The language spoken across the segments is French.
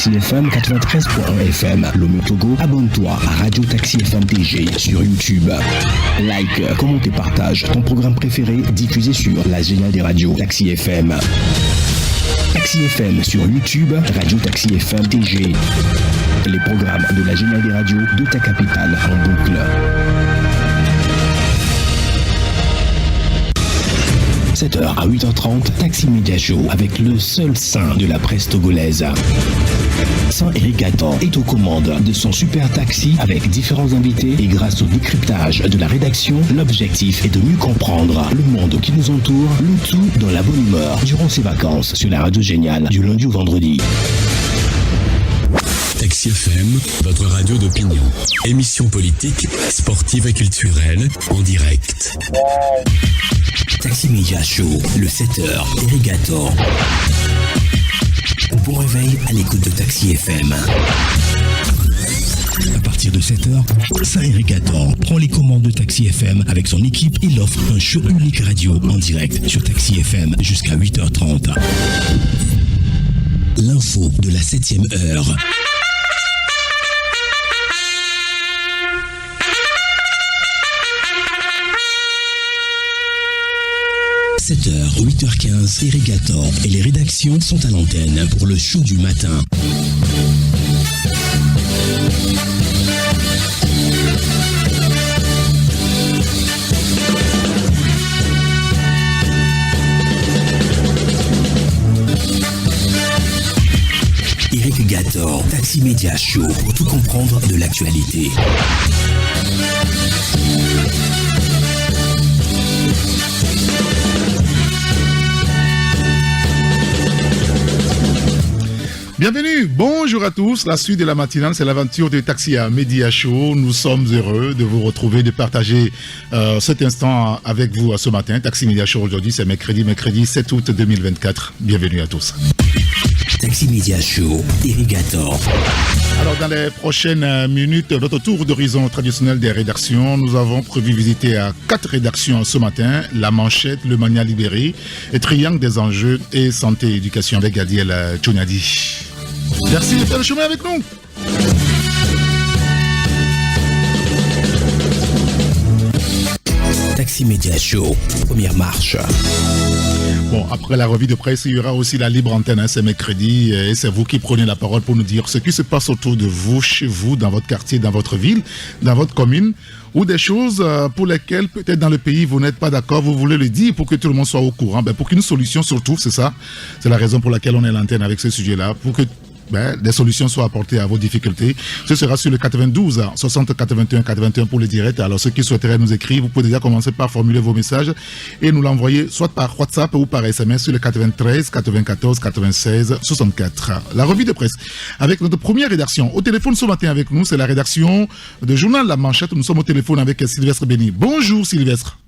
Taxi FM 93.1 FM. Lomé Togo, abonne-toi à Radio Taxi FM TG sur YouTube. Like, commente et partage ton programme préféré diffusé sur la géniale des radios Taxi FM. Taxi FM sur YouTube, Radio Taxi FM TG. Les programmes de la géniale des radios de ta capitale en boucle. 7h à 8h30, Taxi Media Show avec le seul saint de la presse togolaise. Saint Eric Adam est aux commandes de son super taxi avec différents invités et grâce au décryptage de la rédaction, l'objectif est de mieux comprendre le monde qui nous entoure, le tout dans la bonne humeur durant ses vacances sur la radio géniale du lundi au vendredi. Taxi FM, votre radio d'opinion. Émission politique, sportive et culturelle en direct. Taxi Media Show, le 7h, Irrigator. Bon réveil à l'écoute de Taxi FM. À partir de 7h, Saint Irrigator prend les commandes de Taxi FM avec son équipe. Il offre un show unique radio en direct sur Taxi FM jusqu'à 8h30. L'info de la 7e heure. « 7h, 8h15, Irrigator et les rédactions sont à l'antenne pour le show du matin. Irrigator, Taxi Media Show pour tout comprendre de l'actualité. Bienvenue, bonjour à tous. La suite de la matinale, c'est l'aventure de Taxi Media Show. Nous sommes heureux de vous retrouver, de partager cet instant avec vous ce matin. Taxi Media Show aujourd'hui, c'est mercredi 7 août 2024. Bienvenue à tous. Taxi Media Show, Irrigator. Alors, dans les prochaines minutes, notre tour d'horizon traditionnel des rédactions, nous avons prévu visiter 4 rédactions ce matin. La Manchette, Le Mania Libéré, et Triangle des enjeux et santé et éducation avec Gadiel Tchoniadi. Merci de faire le chemin avec nous. Taxi Media Show, première marche. Bon, après la revue de presse, il y aura aussi la libre antenne, c'est mercredi, et c'est vous qui prenez la parole pour nous dire ce qui se passe autour de vous, chez vous, dans votre quartier, dans votre ville, dans votre commune, ou des choses pour lesquelles peut-être dans le pays vous n'êtes pas d'accord, vous voulez le dire pour que tout le monde soit au courant, pour qu'une solution surtout, c'est ça, c'est la raison pour laquelle on est à l'antenne avec ce sujet-là, pour que des solutions soient apportées à vos difficultés. Ce sera sur le 92 60 81 81 pour le direct. Alors ceux qui souhaiteraient nous écrire, vous pouvez déjà commencer par formuler vos messages et nous l'envoyer soit par WhatsApp ou par SMS sur le 93 94 96 64. La revue de presse avec notre première rédaction. Au téléphone ce matin avec nous, c'est la rédaction de Journal La Manchette. Nous sommes au téléphone avec Sylvestre Béni. Bonjour Sylvestre.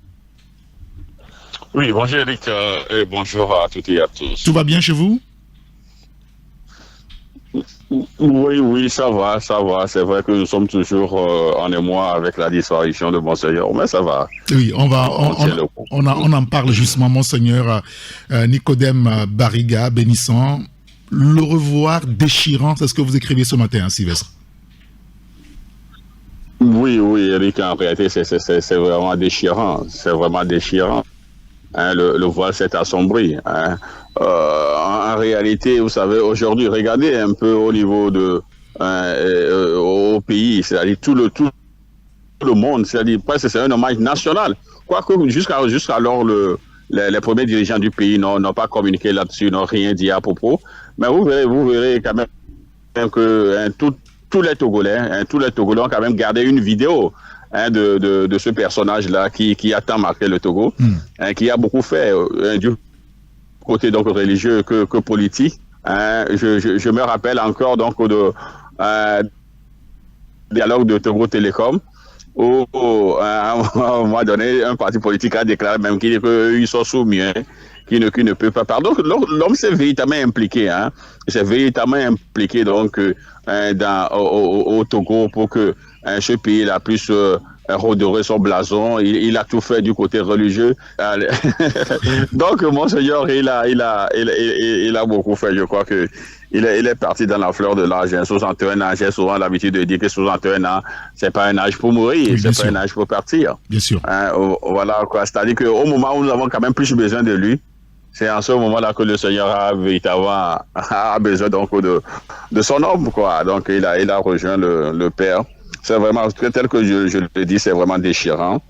Oui, bonjour Eric et bonjour à toutes et à tous. Tout va bien chez vous? Oui, ça va. C'est vrai que nous sommes toujours en émoi avec la disparition de Monseigneur, mais ça va. Oui, on en parle justement, Monseigneur Nicodème Bariga, bénissant. Le revoir déchirant, c'est ce que vous écrivez ce matin, Sylvestre. Oui, Eric, en réalité, c'est vraiment déchirant. C'est vraiment déchirant. Le voile s'est assombri. En réalité, vous savez, aujourd'hui, regardez un peu au niveau au pays, c'est-à-dire tout le monde, c'est-à-dire presque c'est un hommage national. Quoique jusqu'alors les premiers dirigeants du pays n'ont pas communiqué là-dessus, n'ont rien dit à propos. Mais vous verrez quand même que tous les Togolais ont quand même gardé une vidéo de ce personnage-là qui a tant marqué le Togo, qui a beaucoup fait du côté donc religieux que politique. Je me rappelle encore donc dialogue de Togo Télécom où à un moment donné un parti politique a déclaré même qu'ils sont soumis, qui ne peut pas. Pardon, l'homme s'est véritablement impliqué, donc au Togo pour que ce pays-là puisse redorer son blason. Il a tout fait du côté religieux. Donc, Monseigneur, il a beaucoup fait. Je crois que il est parti dans la fleur de l'âge. 61 ans, j'ai souvent l'habitude de dire que 61 ans, c'est pas un âge pour mourir, oui, c'est pas un âge pour partir. Bien sûr. Voilà, quoi. C'est-à-dire qu'au moment où nous avons quand même plus besoin de lui, c'est en ce moment-là que le Seigneur a véritablement besoin donc de son homme, quoi. Donc, il a rejoint le Père. C'est vraiment, tel que je le dis, c'est vraiment déchirant.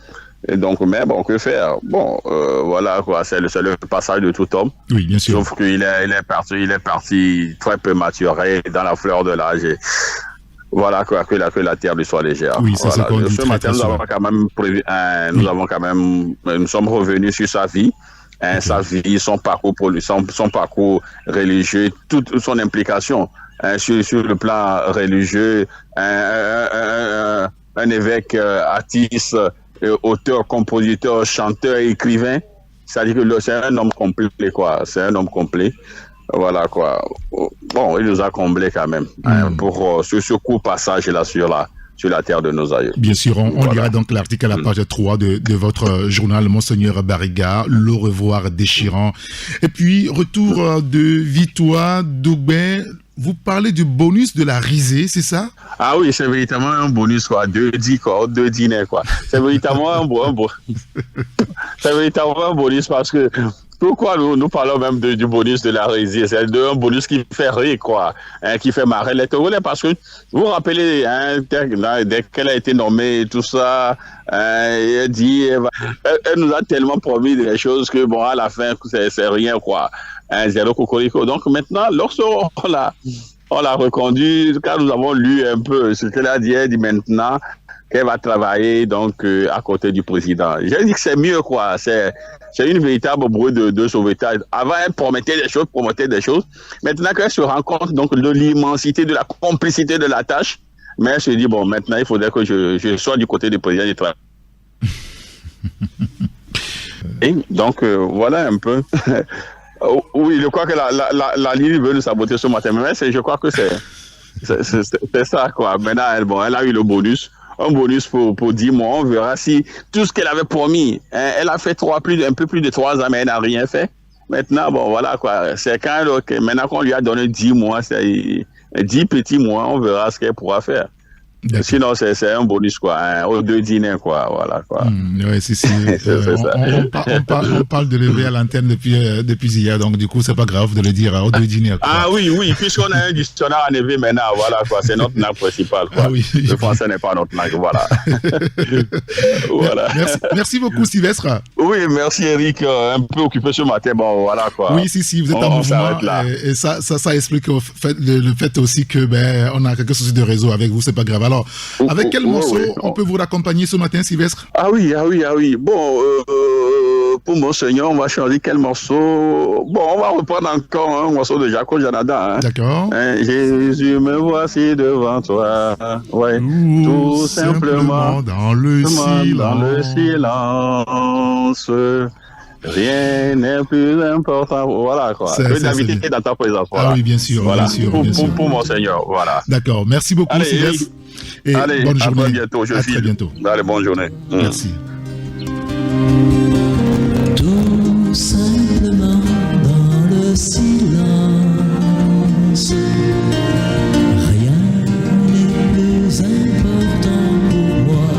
Et donc, mais bon, que faire? Bon, voilà, quoi, c'est le passage de tout homme. Oui, bien sûr. Sauf qu'il est parti très peu maturé dans la fleur de l'âge. Et voilà, quoi, que la terre lui soit légère. Oui, ça voilà. c'est qu'on dit Ce très, matin, très nous souvent. avons quand même nous avons quand même, nous sommes revenus sur sa vie. Okay. Sa vie, son parcours son parcours religieux, toute son implication sur le plan religieux, un évêque artiste, auteur, compositeur, chanteur, écrivain. C'est-à-dire que c'est un homme complet, quoi. C'est un homme complet. Voilà, quoi. Bon, il nous a comblés quand même pour ce court passage-là sur la terre de nos aïeux. Bien sûr, on lira donc l'article à la page 3 de votre journal, Monseigneur Bariga, le revoir déchirant. Et puis, retour de Vitois, Dougben. Vous parlez du bonus de la risée, c'est ça? Ah oui, c'est véritablement un bonus, quoi. 2 dîners, quoi. C'est véritablement c'est véritablement un bonus parce que pourquoi nous parlons même du bonus de la risée? C'est un bonus qui fait rire, quoi. Qui fait marrer les Togolais parce que vous vous rappelez, dès qu'elle a été nommée et tout ça, elle nous a tellement promis des choses que bon, à la fin, c'est rien, quoi. Zéro cocorico. Donc maintenant, lorsqu'on l'a reconduit, quand nous avons lu un peu ce qu'elle a dit, elle dit maintenant qu'elle va travailler donc à côté du président. J'ai dit que c'est mieux, quoi. C'est une véritable brouille de sauvetage. Avant, elle promettait des choses. Maintenant qu'elle se rend compte donc de l'immensité, de la complicité de la tâche, mais elle se dit bon, maintenant il faudrait que je sois du côté du président du travail. Et donc voilà un peu. Oui, je crois que la ligne veut nous saboter ce matin, mais je crois que c'est ça, quoi. Maintenant, elle a eu le bonus. Un bonus pour 10 mois. On verra si tout ce qu'elle avait promis, elle a fait un peu plus de 3 ans, mais elle n'a rien fait. Maintenant, bon, voilà, quoi. C'est maintenant qu'on lui a donné 10 mois, 10 petits mois, on verra ce qu'elle pourra faire. D'accord. Sinon, c'est un bonus, quoi, aux 2 dîners, quoi, voilà, quoi. Ouais, on parle de lever à l'antenne depuis hier, donc du coup, c'est pas grave de le dire aux 2 dîners. Quoi. Ah oui, puisqu'on a un dictionnaire en élevé maintenant, voilà, quoi, c'est notre langue principale, quoi. Ah, oui. Le français n'est pas notre langue, voilà. Voilà. Merci beaucoup, Sylvestre. Oui, merci, Eric, un peu occupé ce matin, bon, voilà, quoi. Oui, si, vous êtes en mouvement, et ça explique le fait aussi que, on a quelques soucis de réseau avec vous, c'est pas grave. Alors, avec quel morceau on peut vous raccompagner ce matin, Sylvestre? Ah oui. Bon, pour Monseigneur, on va changer quel morceau? Bon, on va reprendre encore un morceau de Jaco Janada. D'accord. Jésus, me voici devant toi. Ouais. Tout simplement dans le silence. Rien n'est plus important. Voilà, quoi. Que d'habiter dans ta présence. Voilà. Ah oui, bien sûr. Voilà. Bien sûr, pour Monseigneur, voilà. D'accord. Merci beaucoup, Sylvestre. Et bonne journée. À bientôt. À très bientôt. Allez, bonne journée. Merci. Tout simplement dans le silence, rien n'est plus important pour moi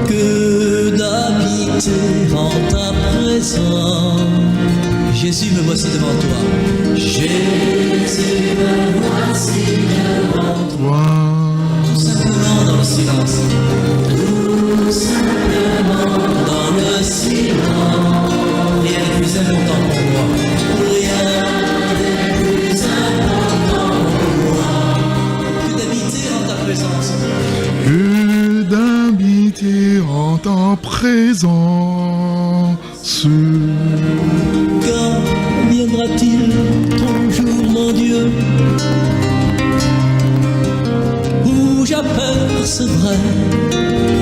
que d'habiter en ta présence. Jésus, me voici devant toi. Jésus, me voici devant toi. Tout simplement dans le silence. Tout simplement dans le silence. Rien n'est plus important pour moi. Rien n'est plus important pour moi que d'habiter en ta présence. Que d'habiter en ta présence. Quand viendra-t-il ton jour, mon Dieu, où j'apercevrai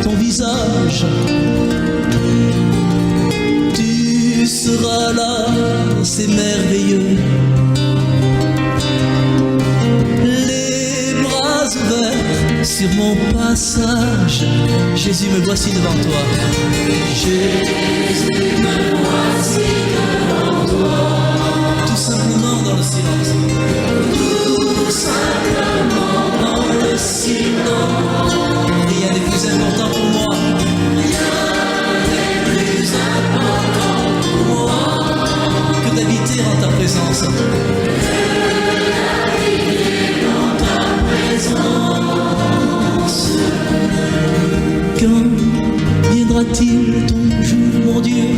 ton visage? Tu seras là, c'est merveilleux. Les bras ouverts sur mon passage. Jésus, me voici devant toi. Jésus, me voici devant toi. Tout simplement dans le silence. Tout simplement dans le silence. Rien n'est plus important pour moi. Rien n'est plus important pour moi que d'habiter en ta présence. Quand viendra-t-il ton jour, mon Dieu,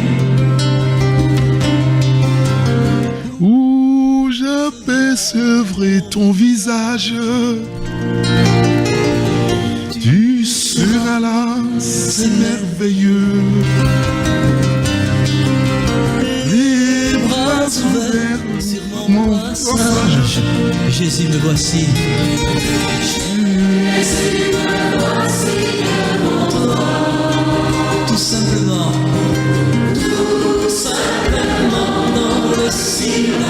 où j'apercevrai ton visage? Tu seras là, c'est merveilleux. les bras ouverts sur mon passage. Jésus, me voici. Jésus, me voici devant toi. Tout simplement dans le silence.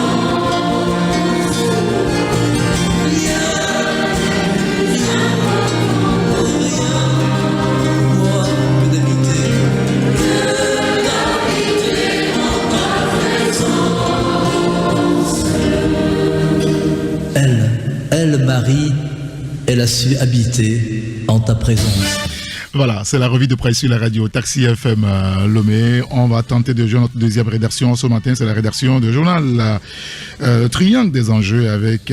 Rien, moi que d'habiter en ta présence. Elle, Marie, elle a su habiter en ta présence. Voilà, c'est la revue de presse sur la radio Taxi FM Lomé. On va tenter de jouer notre deuxième rédaction ce matin. C'est la rédaction de journal Triangle des enjeux avec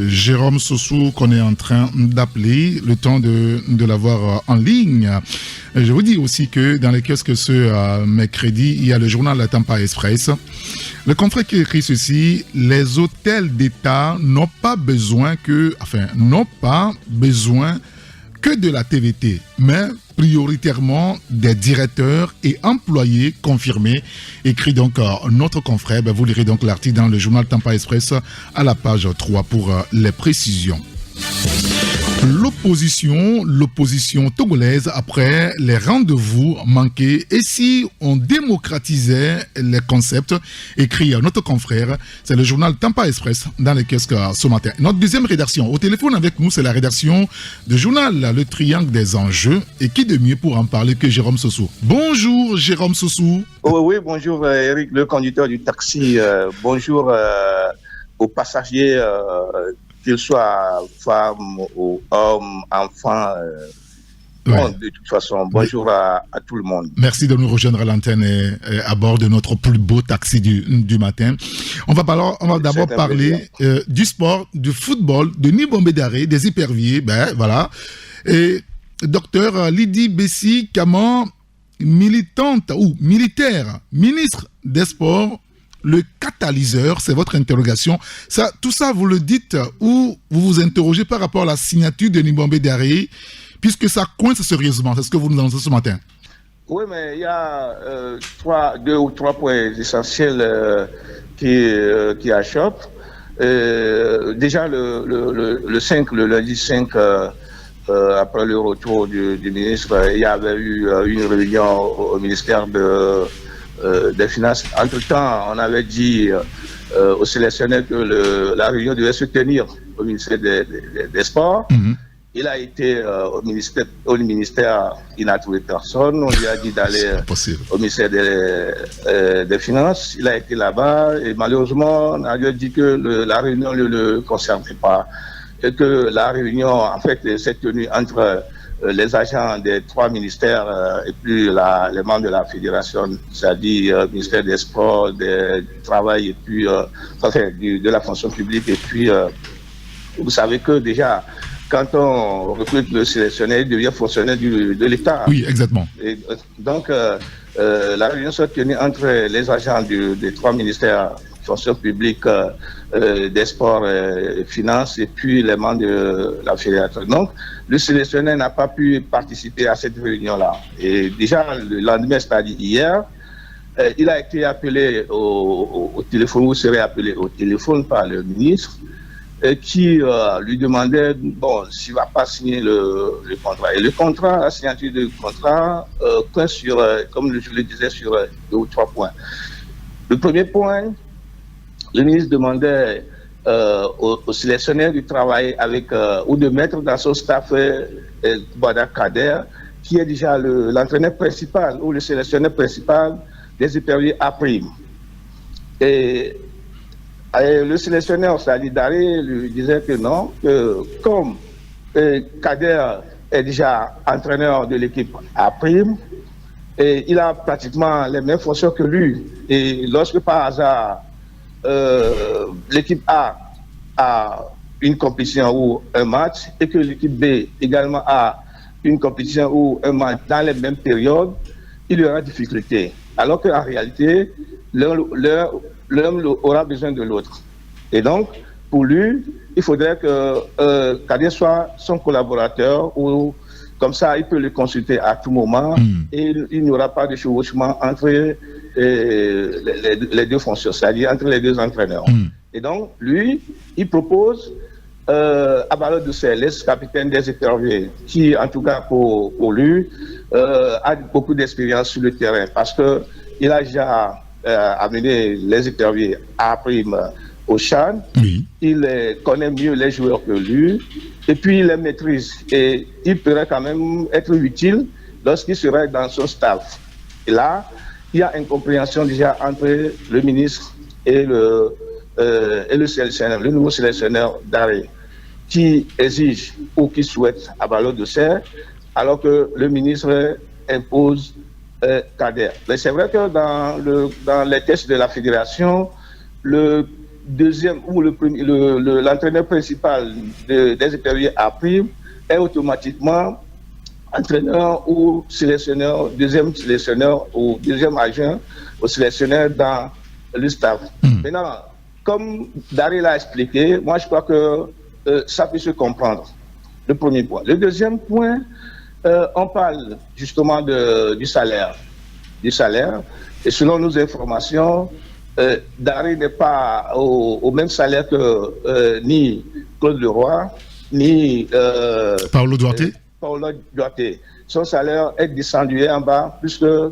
Jérôme Sossou qu'on est en train d'appeler, le temps de l'avoir en ligne. Je vous dis aussi que dans les kiosques ce mercredi, il y a le journal La Tampa Express. Le confrère qui écrit ceci: les hôtels d'État n'ont pas besoin que de la TVT, mais prioritairement des directeurs et employés confirmés. Écrit donc notre confrère. Vous lirez donc l'article dans le journal Tampa Express à la page 3 pour les précisions. L'opposition togolaise après les rendez-vous manqués. Et si on démocratisait les concepts, écrit notre confrère, c'est le journal Tampa Express dans les kiosques ce matin. Notre deuxième rédaction, au téléphone avec nous, c'est la rédaction de journal Le Triangle des enjeux. Et qui de mieux pour en parler que Jérôme Sossou. Bonjour Jérôme Sossou. Oui, bonjour Eric, le conducteur du taxi. Bonjour aux passagers. Qu'ils soient femmes ou hommes, enfants, bon, de toute façon, bonjour à tout le monde. Merci de nous rejoindre à l'antenne et à bord de notre plus beau taxi du matin. On va d'abord parler du sport, du football, de Nibombé Daré, des éperviers, voilà. Et docteur Lydie Bessi Kaman, militante ou militaire, ministre des Sports, le catalyseur, c'est votre interrogation. Tout ça, vous le dites ou vous vous interrogez par rapport à la signature de Nibombé Daré, puisque ça coince sérieusement. C'est ce que vous nous annoncez ce matin. Oui, mais il y a deux ou trois points essentiels qui achoppent. Déjà, le lundi 5, après le retour du ministre, il y avait eu une réunion au ministère des Finances. Entre-temps, on avait dit aux sélectionneurs que la réunion devait se tenir au ministère des Sports. Mm-hmm. Il a été au ministère, il n'a trouvé personne. On lui a dit d'aller au ministère des Finances. Il a été là-bas et malheureusement, on lui a dit que la réunion ne le concernait pas. Et que la réunion, en fait, s'est tenue entre les agents des trois ministères et puis les membres de la fédération, c'est-à-dire ministère des Sports, du Travail et puis de la fonction publique. Et puis, vous savez que déjà, quand on recrute le sélectionneur, il devient fonctionnaire de l'État. Oui, exactement. Et, donc, la réunion s'est tenue entre les agents des trois ministères, fonction publique, des sports et finances, et puis les membres de la fédération. Donc, le sélectionneur n'a pas pu participer à cette réunion-là. Et déjà, le lendemain, c'est-à-dire hier, il a été appelé au téléphone, ou serait appelé au téléphone par le ministre, qui lui demandait s'il ne va pas signer le contrat. Et le contrat, la signature du contrat, sur, comme je le disais, sur 2 ou 3 points. Le premier point, le ministre demandait au sélectionneur du travail avec, ou de mettre dans son staff Boubacar Kader, qui est déjà l'entraîneur principal ou le sélectionneur principal des éperviers A'. Et le sélectionneur, c'est-à-dire Daré, lui disait que non, que comme Kader est déjà entraîneur de l'équipe A', et il a pratiquement les mêmes fonctions que lui. Et lorsque par hasard, l'équipe A a une compétition ou un match, et que l'équipe B également a une compétition ou un match dans les mêmes périodes, il y aura difficulté. Alors qu'en réalité, l'un aura besoin de l'autre. Et donc, pour lui, il faudrait que Kader soit son collaborateur, ou comme ça, il peut le consulter à tout moment, et il n'y aura pas de chevauchement entre les deux fonctions, c'est-à-dire entre les deux entraîneurs. Et donc, lui, il propose Abalo Doucet, l'ex-capitaine des éperviers, qui, en tout cas pour lui, a beaucoup d'expérience sur le terrain, parce qu'il a déjà amené les éperviers à prime au CHAN. Il connaît mieux les joueurs que lui, et puis il les maîtrise. Et il pourrait quand même être utile lorsqu'il serait dans son staff. Et là, il y a incompréhension déjà entre le ministre et le sélectionneur, le nouveau sélectionneur Daré, qui exige ou qui souhaite Abalo Doucet, alors que le ministre impose Kader. Mais c'est vrai que dans les tests de la fédération, le deuxième ou l'entraîneur principal des éperviers A' est automatiquement entraîneur ou sélectionneur, deuxième sélectionneur ou deuxième agent au sélectionneur dans le staff. Maintenant, comme Daré l'a expliqué, moi je crois que ça peut se comprendre. Le premier point. Le deuxième point, on parle justement du salaire. Et selon nos informations, Daré n'est pas au même salaire que ni Claude Leroy, ni Paolo Duarte. Son salaire est descendu en bas plus que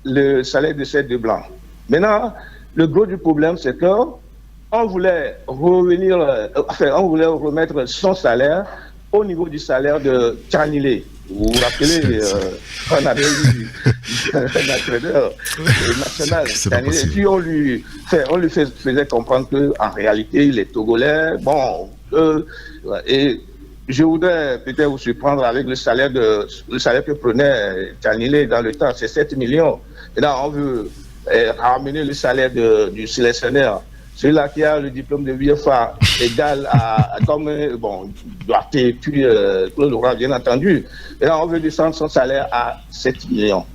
le salaire de ces deux blancs. Maintenant, le gros du problème, c'est que on voulait remettre son salaire au niveau du salaire de Tchanilé. Vous vous rappelez, on avait eu un entraîneur national, Tchanilé, et puis on lui faisait comprendre qu'en réalité, il est togolais. Bon, et je voudrais peut-être vous surprendre avec le salaire que prenait Tchanilé dans le temps, c'est 7 millions. Et là, on veut ramener le salaire du sélectionneur. Celui-là qui a le diplôme de VFA égal à comme Duarte et puis Claude Leroy, bien entendu. Et là, on veut descendre son salaire à 7 millions.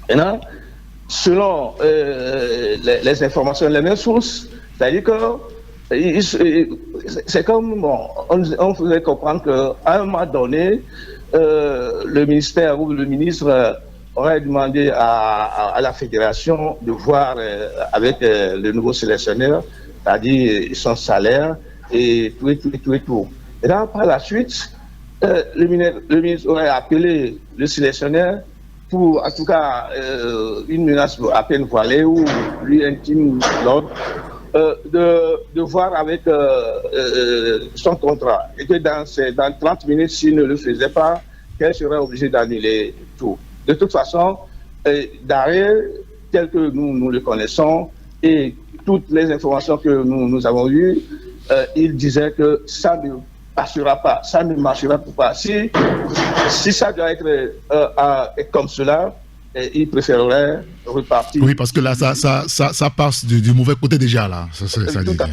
Maintenant, selon les informations, les mêmes sources, c'est-à-dire que c'est comme, on faisait comprendre qu'à un moment donné, le ministère ou le ministre aurait demandé à la fédération de voir avec le nouveau sélectionneur, c'est-à-dire son salaire et tout. Et là, par la suite, le ministre aurait appelé le sélectionneur pour, en tout cas, une menace à peine voilée ou lui intime l'ordre de voir avec son contrat. Et que dans 30 minutes, s'il ne le faisait pas, qu'elle serait obligée d'annuler tout. De toute façon, Daré, tel que nous le connaissons, et toutes les informations que nous avons eues, il disait que ça ne passera pas, ça ne marchera pas. Si ça doit être comme cela, il préférerait repartir. Oui, parce que là, ça passe du mauvais côté déjà, là. Tout à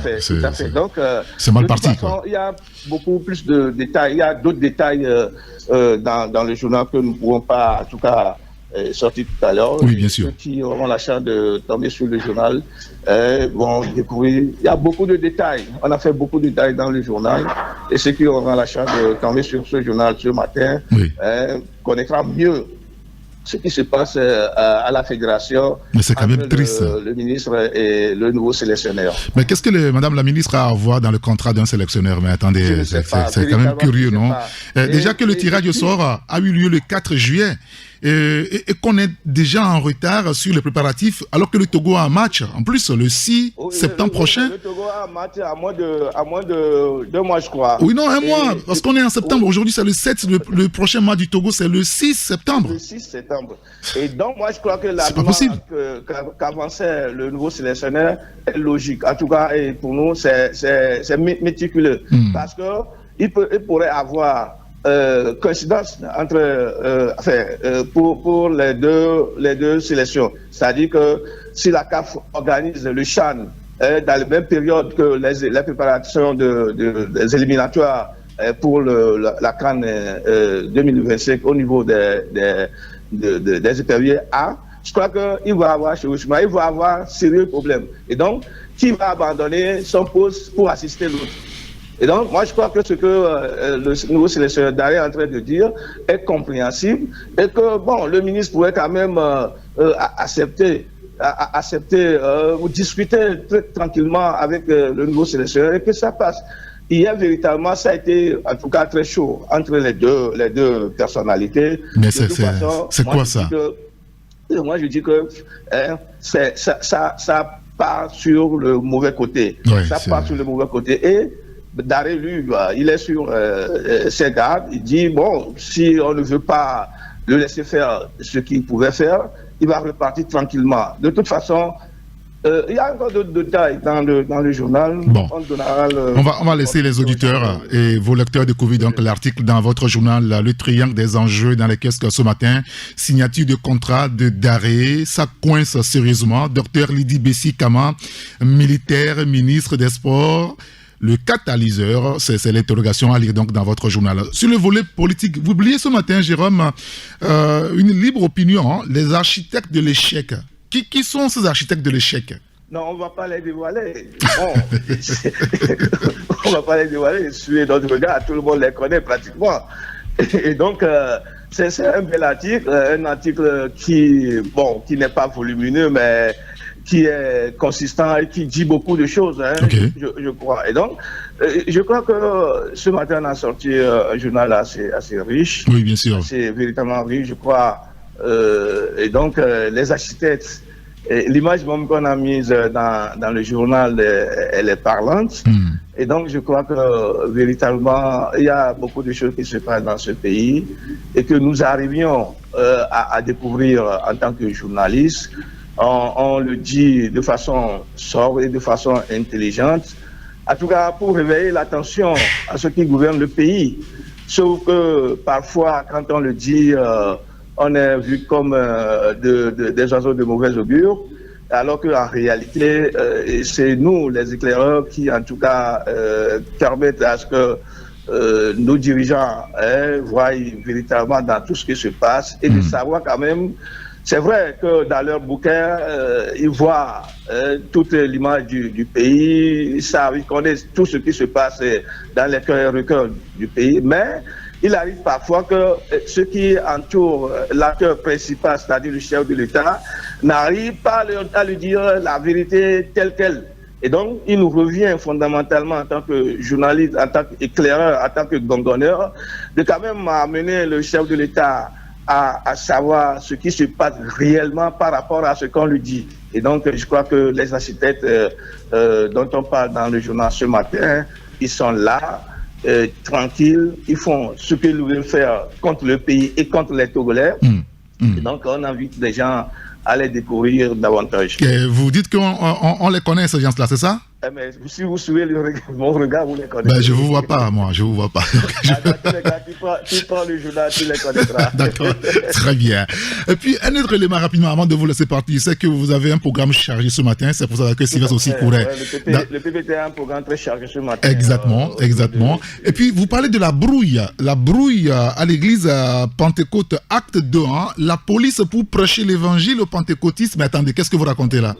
fait. Donc, c'est mal parti, quoi. Il y a beaucoup plus de détails. Il y a d'autres détails dans le journal que nous ne pouvons pas, en tout cas, sortir tout à l'heure. Oui, bien sûr. Ceux qui auront la chance de tomber sur le journal vont découvrir. Il y a beaucoup de détails. On a fait beaucoup de détails dans le journal. Et ceux qui auront la chance de tomber sur ce journal ce matin connaîtront mieux ce qui se passe à la fédération. Mais c'est quand même triste. Le ministre et le nouveau sélectionneur. Mais qu'est-ce que Madame la ministre a à voir dans le contrat d'un sélectionneur? Mais attendez, c'est quand même curieux, non? Déjà que le tirage au sort a eu lieu le 4 juillet et qu'on est déjà en retard sur les préparatifs, alors que le Togo a un match, en plus, le 6 septembre prochain. Le Togo a un match à moins de 2 mois, je crois. Oui, non, un mois, parce qu'on est en septembre. Aujourd'hui, c'est le 7, le prochain match du Togo, c'est le 6 septembre. Le 6 septembre. Et donc, moi, je crois que la loi qu'avançait le nouveau sélectionneur est logique. En tout cas, et pour nous, c'est méticuleux. Parce qu'il pourrait avoir coïncidence entre, pour les deux sélections. C'est-à-dire que si la CAF organise le CHAN dans la même période que les préparations des éliminatoires pour la CAN 2025 au niveau des éperviers A, je crois qu'il va avoir sérieux problèmes. Et donc, qui va abandonner son poste pour assister l'autre? Et donc, moi, je crois que ce que le nouveau sélectionneur Daré est en train de dire est compréhensible et que, bon, le ministre pourrait quand même accepter ou discuter très tranquillement avec le nouveau sélectionneur et que ça passe. Hier, véritablement, ça a été, en tout cas, très chaud entre les deux personnalités. Mais c'est quoi ça? Moi, je dis que ça part sur le mauvais côté. Ouais, ça part sur le mauvais côté. Et Daré, lui, il est sur ses gardes. Il dit, bon, si on ne veut pas le laisser faire ce qu'il pouvait faire, il va repartir tranquillement. De toute façon, il y a encore d'autres détails dans le journal. Bon. On va laisser les auditeurs et vos lecteurs découvrir donc l'article dans votre journal, le triangle des enjeux dans les caisses ce matin. Signature de contrat de Daré, ça coince sérieusement. Docteur Lydie Bessi-Kama, militaire, ministre des Sports. Le catalyseur, c'est l'interrogation à lire donc dans votre journal. Sur le volet politique, vous oubliez ce matin, Jérôme, une libre opinion, hein, les architectes de l'échec. Qui sont ces architectes de l'échec? Non, on ne va pas les dévoiler. Bon, on ne va pas les dévoiler. Suivez notre regard, tout le monde les connaît pratiquement. Et donc, c'est un bel article, un article qui n'est pas volumineux, mais qui est consistant et qui dit beaucoup de choses, hein, okay. je crois. Et donc, je crois que ce matin, on a sorti un journal assez riche. Oui, bien sûr. C'est véritablement riche, je crois. Et donc, les architectes, l'image même qu'on a mise dans le journal, elle est parlante. Et donc, je crois que véritablement, il y a beaucoup de choses qui se passent dans ce pays et que nous arrivions à découvrir en tant que journalistes. On le dit de façon sobre et de façon intelligente, en tout cas pour réveiller l'attention à ceux qui gouvernent le pays. Sauf que parfois, quand on le dit, on est vu comme des oiseaux de mauvais augure, alors qu'en réalité, c'est nous, les éclaireurs, qui en tout cas permettent à ce que nos dirigeants voient véritablement dans tout ce qui se passe et de savoir quand même. C'est vrai que dans leur bouquin, ils voient toute l'image du pays, ils connaissent tout ce qui se passe dans les cœurs et recueils du pays, mais il arrive parfois que ceux qui entourent l'acteur principal, c'est-à-dire le chef de l'État, n'arrivent pas à lui dire la vérité telle qu'elle. Et donc, il nous revient fondamentalement en tant que journaliste, en tant qu'éclaireur, en tant que gongonneur, de quand même amener le chef de l'État à savoir ce qui se passe réellement par rapport à ce qu'on lui dit. Et donc, je crois que les architectes dont on parle dans le journal ce matin, ils sont là, tranquilles, ils font ce qu'ils veulent faire contre le pays et contre les Togolais. Et donc, on invite les gens à les découvrir davantage. Et vous dites qu'on les connaît, ces gens-là, c'est ça? Mais si vous suivez mon regard, vous les connaissez. Ben, je ne vous vois pas, moi, je ne vous vois pas. Tous les gars, tu prends le journal, tu les connaîtras. D'accord, très bien. Et puis, un autre élément rapidement, avant de vous laisser partir, c'est que vous avez un programme chargé ce matin, c'est pour ça que Sylvestre aussi courait. Le PPT a un programme très chargé ce matin. Exactement. Et puis, vous parlez de la brouille à l'église Pentecôte, acte 2, hein, la police pour prêcher l'évangile au pentecôtisme. Mais attendez, qu'est-ce que vous racontez là?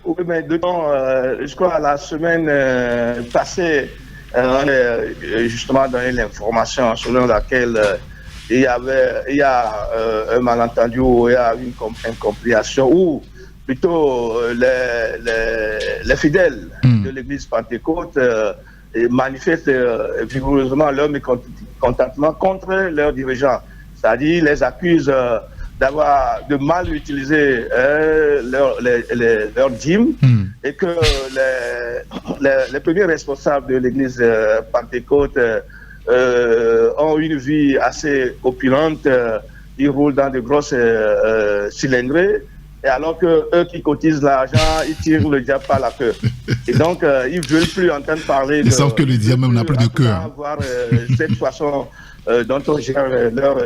Oui, mais je crois la semaine passée, on a justement donné l'information selon laquelle il y a un malentendu, ou il y a une incompréhension, ou plutôt les fidèles de l'église Pentecôte manifestent vigoureusement leur mécontentement contre leurs dirigeants. C'est-à-dire, les accusent de mal utiliser leurs dîmes et que les premiers responsables de l'église Pentecôte ont une vie assez opulente, ils roulent dans de grosses cylindrées, et alors que eux qui cotisent l'argent, ils tirent le diable par la queue. Et donc, ils ne veulent plus entendre parler Ils savent que le diable même n'a plus de cœur. Voir cette façon dont on gère leur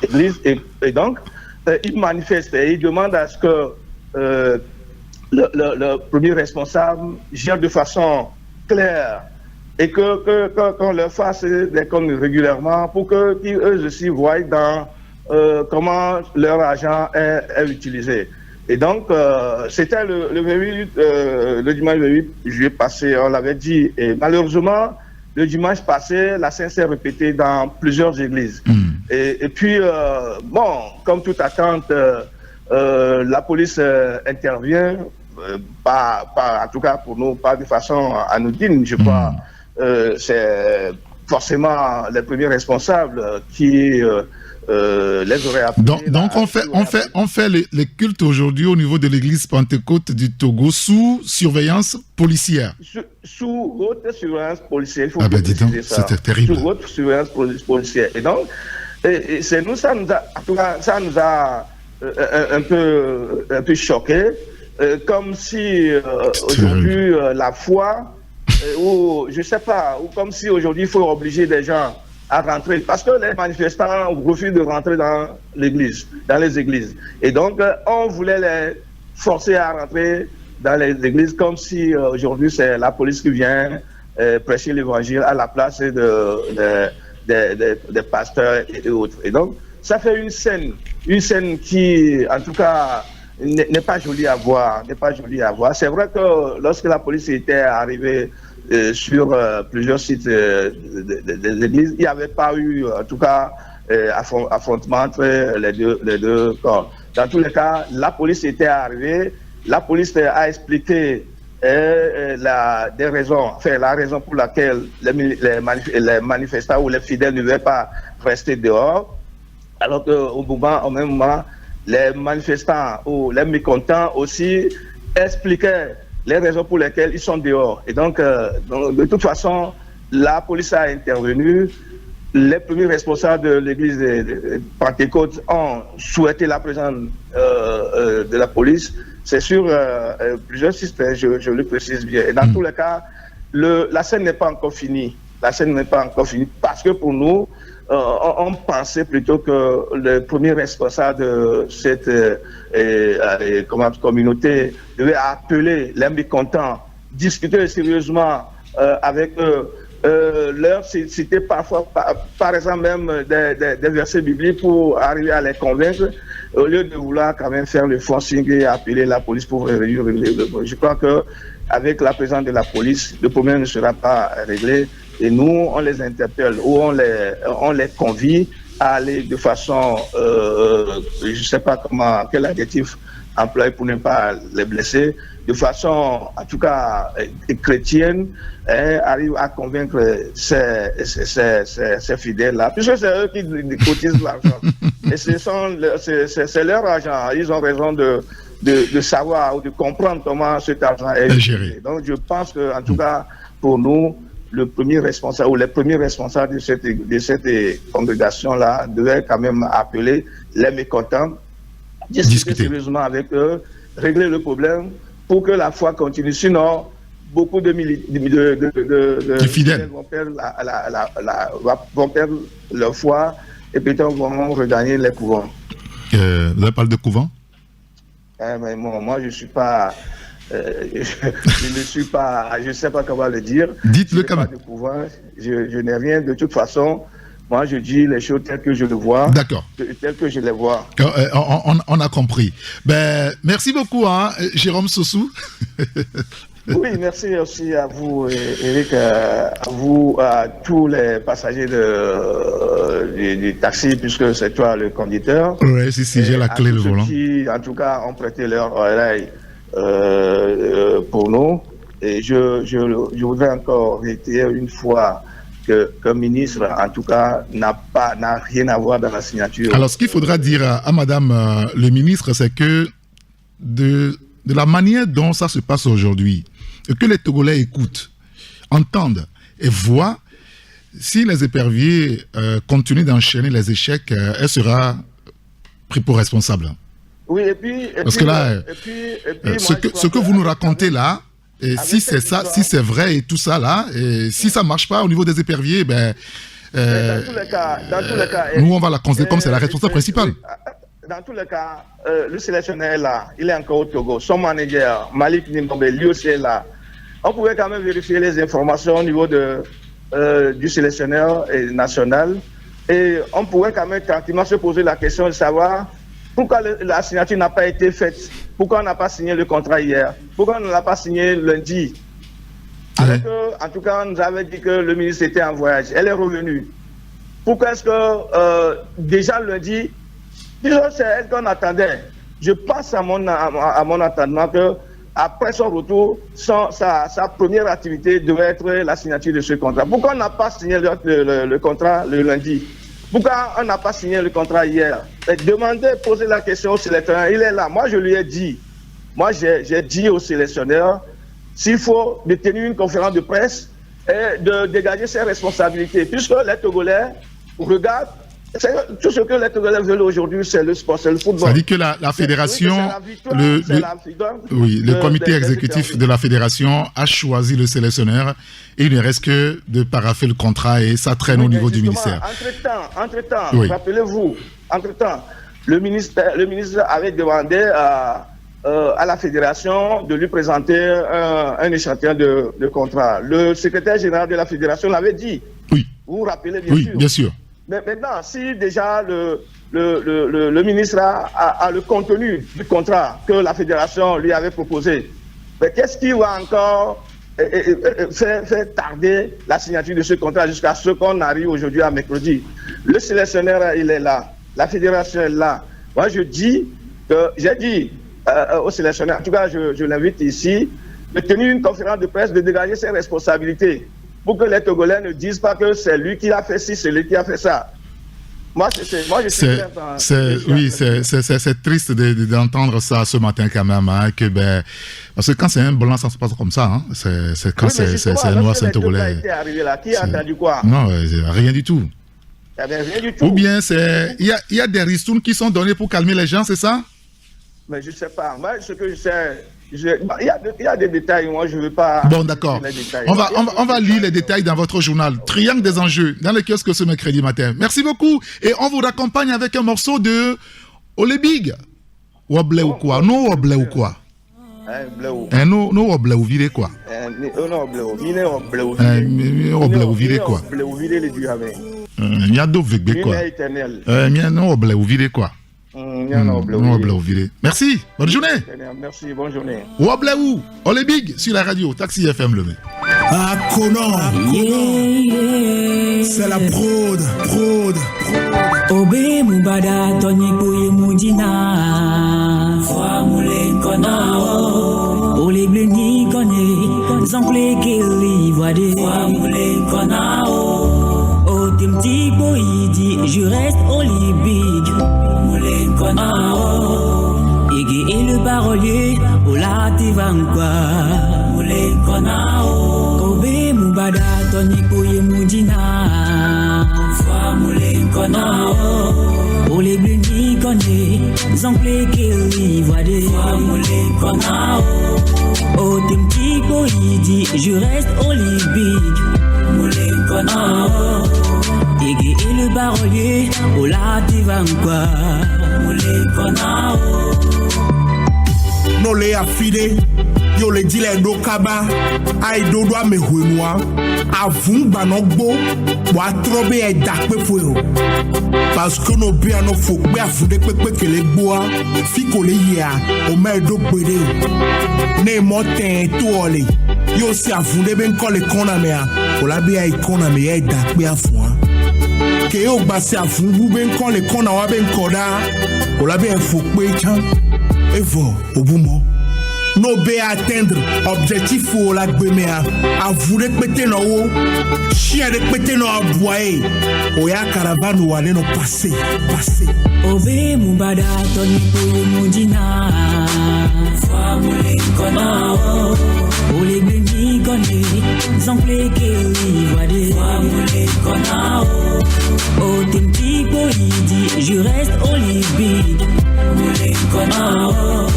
église. Et donc, ils manifestent et ils demandent à ce que le premier responsable gère de façon claire et qu'on leur fasse des comptes régulièrement pour qu'eux aussi voient dans comment leur argent est utilisé. Et donc, c'était le dimanche 28 juillet passé, on l'avait dit, et malheureusement, le dimanche passé, la scène s'est répétée dans plusieurs églises. Et puis, bon, comme toute attente, la police intervient, en tout cas pour nous, pas de façon anodine, je crois. C'est forcément les premiers responsables qui les auraient appelés. Donc on fait les cultes aujourd'hui au niveau de l'église Pentecôte du Togo sous surveillance policière. Sous haute surveillance policière, il faut préciser ça. C'était terrible. Sous haute surveillance policière. Et donc, ça nous a un peu choqués, comme si aujourd'hui la foi, ou je sais pas, ou comme si aujourd'hui il faut obliger des gens à rentrer, parce que les manifestants refusent de rentrer dans l'église, dans les églises. Et donc, on voulait les forcer à rentrer dans les églises, comme si aujourd'hui c'est la police qui vient prêcher l'évangile à la place des pasteurs et autres. Et donc, ça fait une scène qui, en tout cas, n'est pas jolie à voir, C'est vrai que lorsque la police était arrivée sur plusieurs sites des églises, il n'y avait pas eu, en tout cas, affrontement entre les deux corps. Dans tous les cas, la police était arrivée, la police a expliqué la raison pour laquelle les manifestants ou les fidèles ne devaient pas rester dehors, alors qu'au même moment, les manifestants ou les mécontents aussi expliquaient les raisons pour lesquelles ils sont dehors. Et donc, de toute façon, la police a intervenu. Les premiers responsables de l'église de Pentecôte ont souhaité la présence de la police. C'est sur plusieurs systèmes, je le précise bien. Et dans tous les cas, la scène n'est pas encore finie. Parce que pour nous, on pensait plutôt que le premier responsable de cette communauté devait appeler les mécontents, discuter sérieusement avec eux, leur citer parfois, par exemple même des versets bibliques pour arriver à les convaincre, au lieu de vouloir quand même faire le forcing et appeler la police pour régler le problème. Je crois qu'avec la présence de la police, le problème ne sera pas réglé. Et nous, on les interpelle ou on les convie à aller de façon, je ne sais pas quel adjectif employer pour ne pas les blesser, de façon, en tout cas, chrétienne, arrive à convaincre ces fidèles-là, puisque c'est eux qui cotisent l'argent. Et c'est leur argent. Ils ont raison de savoir ou de comprendre comment cet argent est géré. Donc, je pense que, en tout cas, pour nous, le premier responsable ou les premiers responsables de cette congrégation-là devaient quand même appeler les mécontents, discuter sérieusement avec eux, régler le problème pour que la foi continue. Sinon, beaucoup de fidèles vont perdre leur foi et peut-être vont regagner les couvents. Vous avez parlé de couvent? Mais moi, je ne suis pas... je ne suis pas, je ne sais pas comment le dire. Dites-le quand même. Je n'ai rien de toute façon. Moi, je dis les choses telles que je les vois. D'accord. Telles que je les vois. On a compris. Merci beaucoup, Jérôme Sossou. Oui, merci aussi à vous, Eric, à vous, à tous les passagers du du taxi, puisque c'est toi le conducteur. Oui, si, j'ai la clé, le volant. Qui, en tout cas, ont prêté leur oreille pour nous. Et je voudrais encore réitérer une fois que ministre, en tout cas, n'a rien à voir dans la signature. Alors, ce qu'il faudra dire à madame le ministre, c'est que de la manière dont ça se passe aujourd'hui, que les Togolais écoutent, entendent et voient, si les éperviers continuent d'enchaîner les échecs, elle sera prise pour responsable. Oui, et puis... Parce que là, ce que vous nous racontez là, et si c'est ça, si c'est vrai et tout ça là, et si ça marche pas au niveau des éperviers, ben... dans tous les cas, nous, on va la considérer comme c'est la responsable principale. Dans tous les cas, le sélectionneur est là, il est encore au Togo. Son manager, Malik Nimombe, lui aussi est là. On pouvait quand même vérifier les informations au niveau du sélectionneur national. Et on pourrait quand même tranquillement se poser la question de savoir pourquoi la signature n'a pas été faite. Pourquoi on n'a pas signé le contrat hier? Pourquoi on ne l'a pas signé lundi? Alors que, en tout cas, on nous avait dit que le ministre était en voyage. Elle est revenue. Pourquoi est-ce que déjà lundi, c'est elle qu'on attendait? Je pense à mon entendement que après son retour, sa première activité devait être la signature de ce contrat. Pourquoi on n'a pas signé le contrat le lundi? Pourquoi on n'a pas signé le contrat hier? Demandez, posez la question au sélectionneur. Il est là. Moi, je lui ai dit. Moi, j'ai dit au sélectionneur s'il faut de tenir une conférence de presse et de dégager ses responsabilités. Puisque les Togolais regardent, tout ce que les Togolais veulent aujourd'hui, c'est le sport, c'est le football. Ça dit que la fédération, le comité exécutif de la fédération a choisi le sélectionneur et il ne reste que de paraffer le contrat et ça traîne au niveau du ministère. Entre-temps, rappelez-vous, le ministre avait demandé à la fédération de lui présenter un échantillon de contrat. Le secrétaire général de la fédération l'avait dit. Oui. Vous vous rappelez bien sûr. Oui, bien sûr. Mais maintenant, si déjà le ministre a le contenu du contrat que la fédération lui avait proposé, mais qu'est-ce qui va encore faire tarder la signature de ce contrat jusqu'à ce qu'on arrive aujourd'hui à mercredi? Le sélectionneur, il est là. La fédération est là. Moi, j'ai dit au sélectionneur, en tout cas, je l'invite ici, de tenir une conférence de presse, de dégager ses responsabilités, pour que les Togolais ne disent pas que c'est lui qui a fait ci, c'est lui qui a fait ça. Moi, je suis c'est triste d'entendre ça ce matin quand même, hein, parce que quand c'est un blanc, ça se passe comme ça. Hein, c'est quand c'est noir, c'est un Togolais. Qui a entendu quoi? Non, rien du tout. Rien du tout. Ou bien il y a des ristournes qui sont donnés pour calmer les gens, c'est ça? Mais je ne sais pas. Moi, ce que je sais, il y a des détails, moi je ne veux pas... Bon, d'accord. On va lire les détails dans votre journal. Triangle des enjeux, dans le kiosque ce mercredi matin. Merci beaucoup. Et on vous raccompagne avec un morceau de Olebig. Ouablé ou quoi? Non, ouablé ou quoi? Non, ouablé ou viré quoi? Ouablé ou viré quoi? Niado vegbe quoi? Non, ouablé ou viré quoi? Merci, bonne journée. Merci, bonne journée. Ouablaou, Olebig sur la radio, Taxi FM le met. Ah, Conan, c'est la prod. Obe Mubada, Tony Kouye Moudina. Foi Moulin Konao. Ole Bleni Kone, Zangle Kelly Voide. Foi Moulin Konao. O Timti Boidi, je reste Olebig. Moulin Konao. Ege et le parolier, Ola Tivankwa. Moulin Konao. Obe Mubada, Tony Kouye Moudina. Foi Moulin Konao. Ole Bleni Kone, Zangle Kelly Voide. Foi Moulin Konao. O Timti Boidi, je reste Olebig. Moulin Konao. Ege et le parolier, Ola Tivankwa. Moulin Konao. No le afide, yo le dit les do kaba, ay do doa me huenwa, avun banogbo, wa trobe e dakpe fo. Parce que no bia no fo be afunde pepe kele boa, fi ko le ya, o me do gbede. Ne mo ten to ole. Yo si afunde ben ko le kona me a, o la bia e kona me e dakpe afun. ke yo gbasi afungu be nkɔ le kɔna wa be nkɔ ɖa o la be efo kpe tsã evɔ obumo no be atteindre objectif o la gbemea avu ɖe kpete nɔ wo sia ɖe kpete nɔ abua ye o ya caravane wa ne nɔ passé Obe mubada toni po mujina Fa mule kona o Ole gbemi kone Zanple ke wade Fa mule kona o tempi po idi Je reste au libido Mule kona o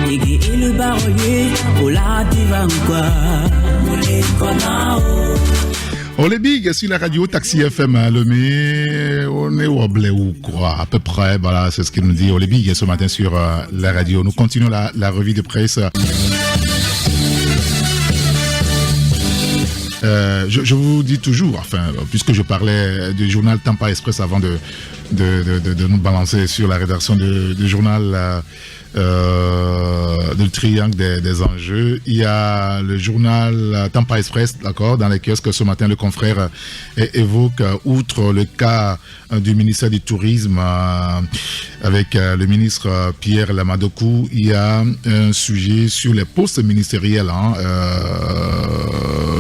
Ege et le barolier Ola tivankwa Mule kona o On les big sur la radio Taxi FM à Lomé, on est woblé ou quoi, à peu près, voilà, c'est ce qu'il nous dit. On les big ce matin sur la radio. Nous continuons la revue de presse. Je vous dis toujours, enfin, puisque je parlais du journal Tampa Express avant de nous balancer sur la rédaction du journal du triangle des enjeux, il y a le journal Tampa Express, d'accord, dans les kiosques ce matin, le confrère évoque, outre le cas du ministère du Tourisme avec le ministre Pierre Lamadokou, il y a un sujet sur les postes ministériels,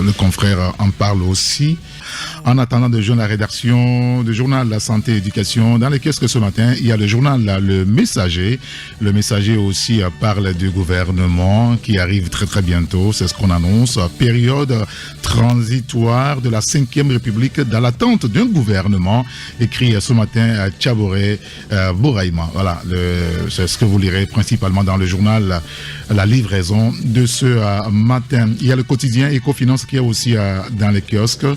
le confrère en parle aussi. En attendant de joindre la rédaction du journal La Santé et Éducation, dans les kiosques ce matin, il y a le journal Le Messager. Le Messager aussi parle du gouvernement qui arrive très très bientôt, c'est ce qu'on annonce. Période transitoire de la 5e République dans l'attente d'un gouvernement, écrit ce matin à Tchaboré Bouraïma. Voilà, c'est ce que vous lirez principalement dans le journal La Livraison de ce matin. Il y a le quotidien Ecofinance qui est aussi dans les kiosques.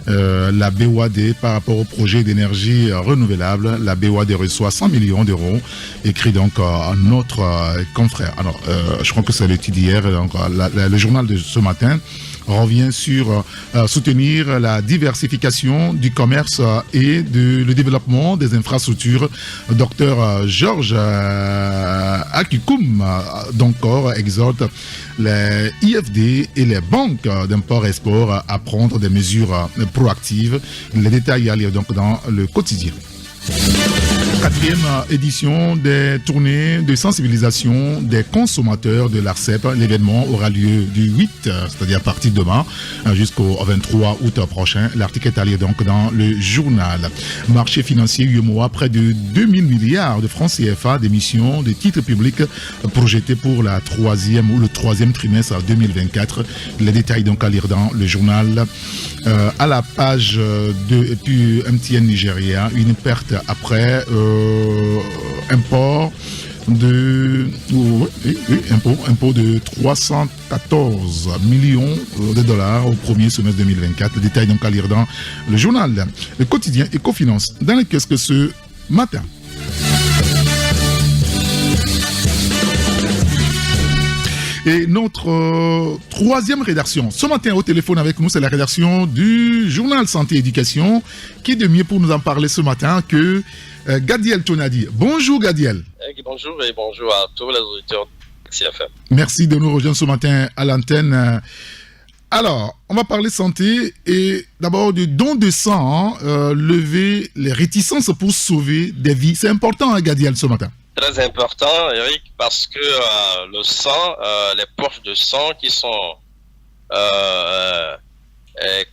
La BOAD par rapport au projet d'énergie renouvelable, la BOAD reçoit 100 millions d'euros, écrit donc notre confrère. Alors, je crois que c'est le titre d'hier, donc le journal de ce matin revient sur soutenir la diversification du commerce et le développement des infrastructures. Docteur Georges Akikoum d'encore exhorte les IFD et les banques d'import-export à prendre des mesures proactives. Les détails à lire donc dans le quotidien. 4e édition des tournées de sensibilisation des consommateurs de l'ARCEP. L'événement aura lieu du 8, c'est-à-dire à partir de demain, jusqu'au 23 août prochain. L'article est à lire donc dans le journal. Marché financier UEMOA, près de 2000 milliards de francs CFA d'émissions de titres publics projetés pour la 3e ou le 3e trimestre 2024. Les détails donc à lire dans le journal. À la page 2, et puis MTN Nigeria, une perte après impôt de 314 millions de dollars au premier semestre 2024. Le détail donc à lire dans le journal Le Quotidien Ecofinance. Dans les kiosques ce matin. Et notre troisième rédaction, ce matin au téléphone avec nous, c'est la rédaction du journal Santé et Éducation, qui est de mieux pour nous en parler ce matin que Gadiel Tonadi. Bonjour Gadiel. Bonjour et bonjour à tous les auditeurs de CFM. Merci de nous rejoindre ce matin à l'antenne. Alors, on va parler santé et d'abord du don de sang, lever les réticences pour sauver des vies. C'est important, hein, Gadiel, ce matin. Très important, Eric, parce que le sang, les poches de sang qui sont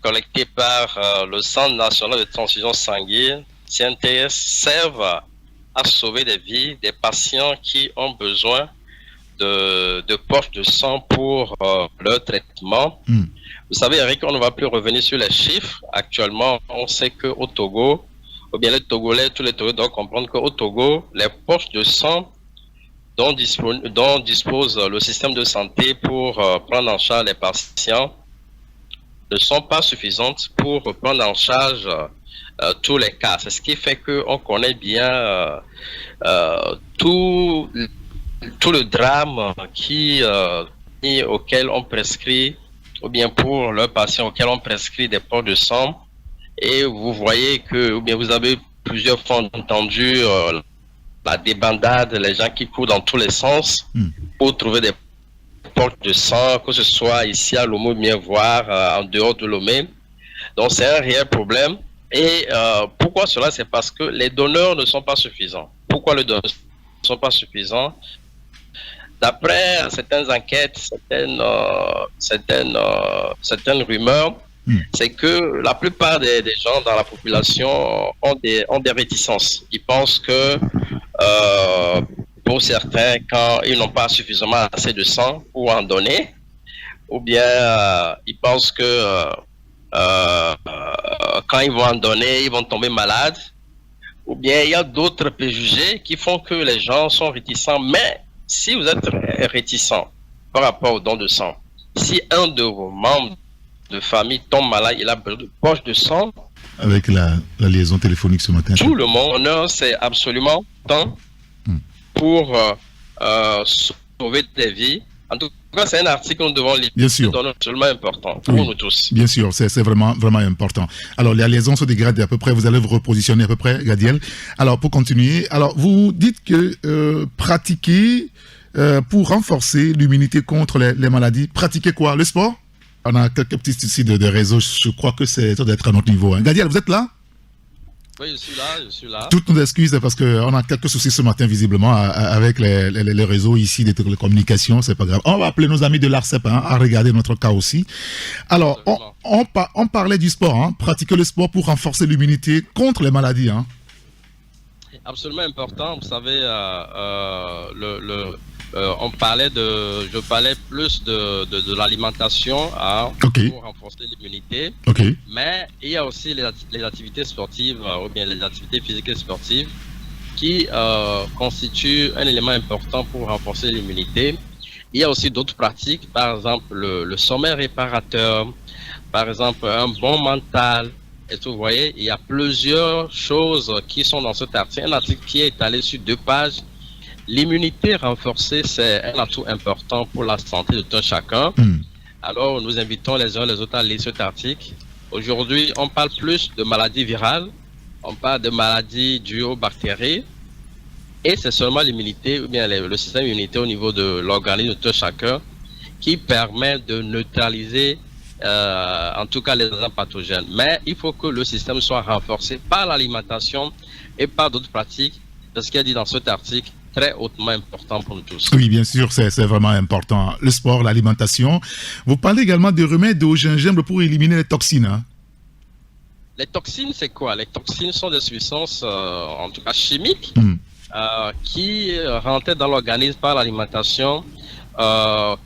collectées par le Centre national de transfusion sanguine, CNTS, servent à sauver des vies, des patients qui ont besoin de poches de sang pour leur traitement. Vous savez, Eric, on ne va plus revenir sur les chiffres. Actuellement, on sait qu'au Togo, ou bien les Togolais, tous les Togolais doivent comprendre qu'au Togo, les poches de sang dont dispose le système de santé pour prendre en charge les patients ne sont pas suffisantes pour prendre en charge tous les cas. C'est ce qui fait qu'on connaît bien tout le drame auquel on prescrit, ou bien pour leurs patients auxquels on prescrit des poches de sang. Et vous voyez que, ou bien vous avez plusieurs fois entendu la débandade, les gens qui courent dans tous les sens pour trouver des poches de sang, que ce soit ici à Lomé ou bien voir en dehors de Lomé. Donc c'est un réel problème. Et pourquoi cela? C'est parce que les donneurs ne sont pas suffisants. Pourquoi les donneurs ne sont pas suffisants? D'après certaines enquêtes, certaines rumeurs, c'est que la plupart des gens dans la population ont des réticences. Ils pensent que pour certains, quand ils n'ont pas suffisamment assez de sang pour en donner, ou bien ils pensent que quand ils vont en donner, ils vont tomber malades, ou bien il y a d'autres préjugés qui font que les gens sont réticents. Mais si vous êtes réticent par rapport au don de sang, si un de vos membres de famille tombe malade, il a besoin de poche de sang. Avec la liaison téléphonique ce matin. Tout le monde, c'est absolument temps pour sauver des vies. En tout cas, c'est un article que nous devons lire. Bien sûr. C'est absolument important pour nous tous. Bien sûr, c'est vraiment important. Alors, la liaison se dégrade à peu près. Vous allez vous repositionner à peu près, Gadiel. Alors, pour continuer, alors vous dites que pratiquer pour renforcer l'immunité contre les maladies, pratiquer quoi? Le sport? On a quelques petits soucis de réseau. Je crois que ça doit être à notre niveau. Hein. Gadiel, vous êtes là? Oui, je suis là. Toutes nos excuses parce qu'on a quelques soucis ce matin visiblement avec les réseaux ici de télécommunications, c'est pas grave. On va appeler nos amis de l'ARCEP à regarder notre cas aussi. Alors, on parlait du sport, hein, pratiquer le sport pour renforcer l'immunité contre les maladies. Hein. Absolument important, vous savez, je parlais plus de l'alimentation pour renforcer l'immunité. Mais il y a aussi les activités sportives ou bien les activités physiques et sportives qui constituent un élément important pour renforcer l'immunité. Il y a aussi d'autres pratiques, par exemple le sommeil réparateur, par exemple un bon mental. Et vous voyez, il y a plusieurs choses qui sont dans cet article. Un article qui est étalé sur 2 pages. L'immunité renforcée, c'est un atout important pour la santé de tout chacun. Alors, nous invitons les uns et les autres à lire cet article. Aujourd'hui, on parle plus de maladies virales, on parle de maladies dues aux bactéries, et c'est seulement l'immunité, ou bien le système immunitaire au niveau de l'organisme de tout chacun, qui permet de neutraliser, en tout cas, les agents pathogènes. Mais il faut que le système soit renforcé par l'alimentation et par d'autres pratiques, parce qu'il y a dit dans cet article, très hautement important pour nous tous. Oui, bien sûr, c'est vraiment important. Le sport, l'alimentation. Vous parlez également de remèdes au gingembre pour éliminer les toxines. Hein? Les toxines, c'est quoi? Les toxines sont des substances, en tout cas chimiques, qui, rentrées dans l'organisme par l'alimentation,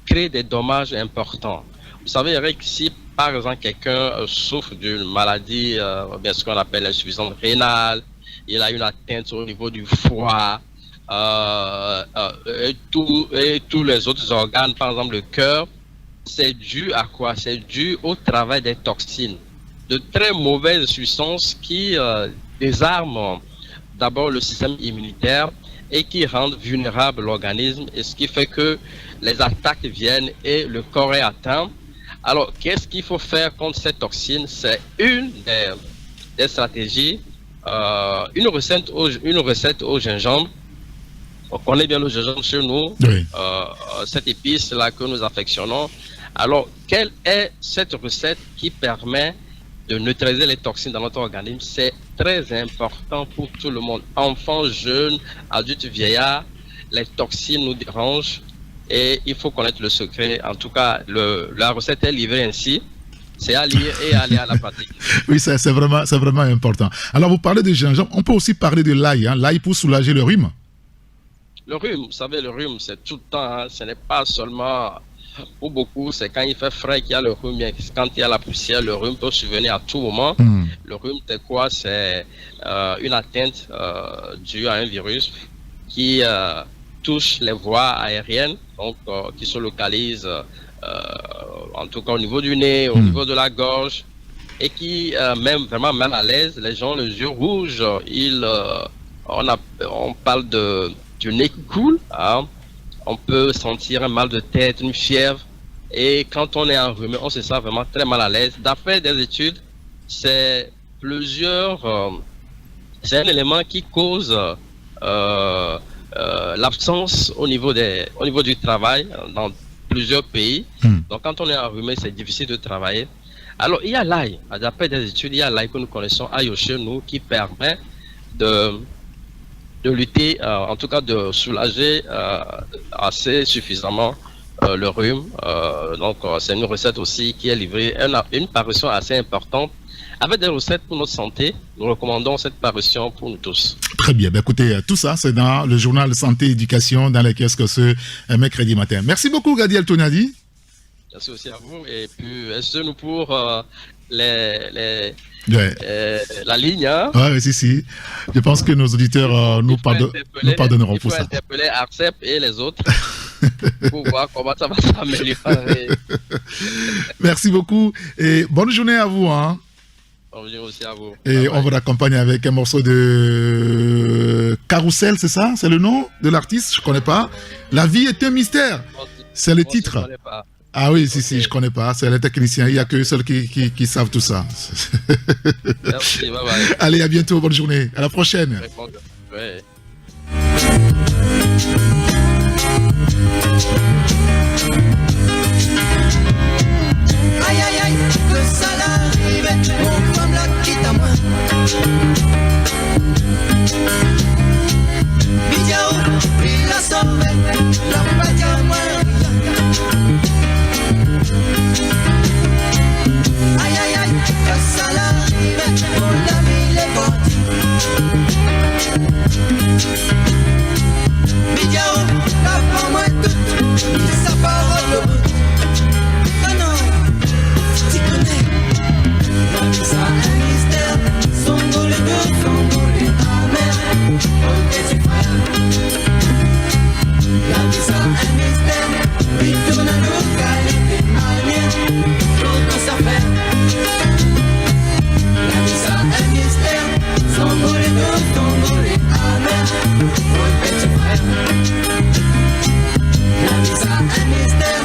créent des dommages importants. Vous savez, Eric, si par exemple quelqu'un souffre d'une maladie, bien ce qu'on appelle l'insuffisance rénale, il a une atteinte au niveau du foie, et tous les autres organes, par exemple le cœur, c'est dû à quoi? C'est dû au travail des toxines, de très mauvaises substances qui désarment d'abord le système immunitaire et qui rendent vulnérable l'organisme, et ce qui fait que les attaques viennent et le corps est atteint. Alors, qu'est-ce qu'il faut faire contre ces toxines? C'est une des stratégies, une recette au gingembre. On connaît bien le gingembre chez nous, cette épice-là que nous affectionnons. Alors, quelle est cette recette qui permet de neutraliser les toxines dans notre organisme? C'est très important pour tout le monde. Enfants, jeunes, adultes, vieillards, les toxines nous dérangent et il faut connaître le secret. En tout cas, la recette est livrée ainsi. C'est à lire et à aller à la pratique. Oui, c'est vraiment important. Alors, vous parlez de gingembre, on peut aussi parler de l'ail, hein? L'ail pour soulager le rhume. Le rhume, vous savez, le rhume, c'est tout le temps. Hein. Ce n'est pas seulement pour beaucoup, c'est quand il fait frais qu'il y a le rhume. Quand il y a la poussière, le rhume peut survenir à tout moment. Le rhume, c'est quoi? C'est une atteinte due à un virus qui touche les voies aériennes, donc qui se localise en tout cas au niveau du nez, au niveau de la gorge, et qui même vraiment mal à l'aise, les gens les yeux rouges, on parle du nez qui coule, hein. On peut sentir un mal de tête, une fièvre, et quand on est enrhumé, on se sent vraiment très mal à l'aise. D'après des études, c'est un élément qui cause l'absence au niveau du travail dans plusieurs pays. Donc quand on est enrhumé, c'est difficile de travailler. Alors, il y a l'AI, d'après des études, il y a l'AI que nous connaissons, AI chez nous, qui permet de lutter, en tout cas de soulager assez suffisamment le rhume. Donc, c'est une recette aussi qui est livrée, une parution assez importante. Avec des recettes pour notre santé, nous recommandons cette parution pour nous tous. Très bien. Ben, écoutez, tout ça, c'est dans le journal Santé Éducation dans les kiosques ce mercredi matin. Merci beaucoup, Gadiel Tonadi. Merci aussi à vous. Et puis, est-ce que nous pour la ligne hein? Oui, si. Je pense que nos auditeurs nous pardonneront pour ça. Il faut interpeller ARCEP et les autres pour voir comment ça va s'améliorer. Merci beaucoup et bonne journée à vous. Hein. Bonjour aussi à vous. Et bye on va l'accompagner avec un morceau de Carousel, c'est ça? C'est le nom de l'artiste? Je ne connais pas. La vie est un mystère. C'est le titre. Ah oui, si, je ne connais pas. C'est les techniciens. Il n'y a que ceux qui savent tout ça. Merci, bye bye. Allez, à bientôt. Bonne journée. À la prochaine. Ouais. Aïe aïe aïe, que ça l'arrive, mon femme la quitte à moi. Bidiao, il la sauvé, la paille à moi. Aïe aïe aïe, que ça l'arrive, mon ami les bottes. Bidiao, la femme moi toute, il sa parole au bout. Ah non. La vie ça un mystère, son goût les deux, son goût les amers, on est ses frères. La vie ça un mystère, il tourne à local et des manières, l'autre s'affaire. La vie ça un mystère, son goût les deux, son goût les amers, on est ses frères. La vie ça un mystère,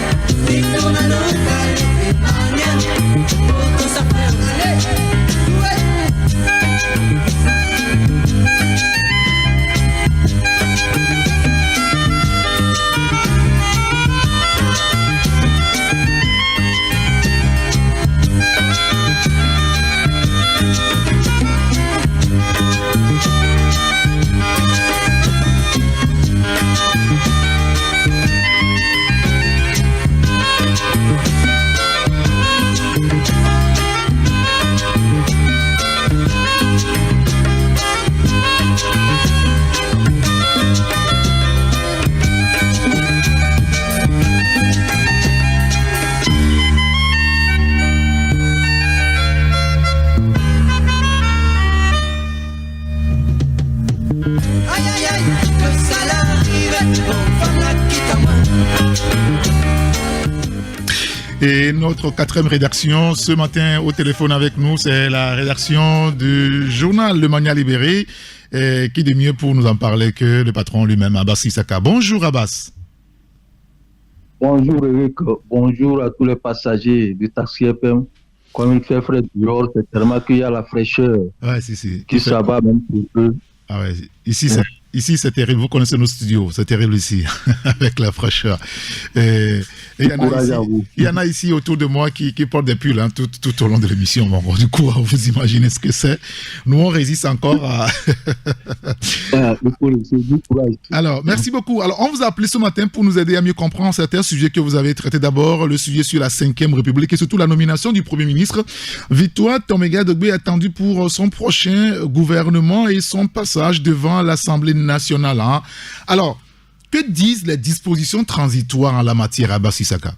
il tourne à local et des manières. Et notre quatrième rédaction ce matin au téléphone avec nous, c'est la rédaction du journal Le Mania Libéré, qui de mieux pour nous en parler que le patron lui-même, Abbas Issaka. Bonjour Abbas. Bonjour Eric, bonjour à tous les passagers du Taxi FM. Comme il fait frais dehors, c'est tellement qu'il y a la fraîcheur qui s'abat même pour eux. Ah ouais, ici c'est terrible, vous connaissez nos studios, c'est terrible ici, avec la fraîcheur. Et il y en a ici autour de moi qui portent des pulls tout au long de l'émission. Bon, du coup, vous imaginez ce que c'est. Nous, on résiste encore à... Alors, merci beaucoup. Alors, on vous a appelé ce matin pour nous aider à mieux comprendre certains sujets que vous avez traités. D'abord, le sujet sur la 5e République et surtout la nomination du Premier ministre. Victoire Toméga Dogbe est attendu pour son prochain gouvernement et son passage devant l'Assemblée nationale. Hein. Alors, que disent les dispositions transitoires en la matière, Abbas Issaka?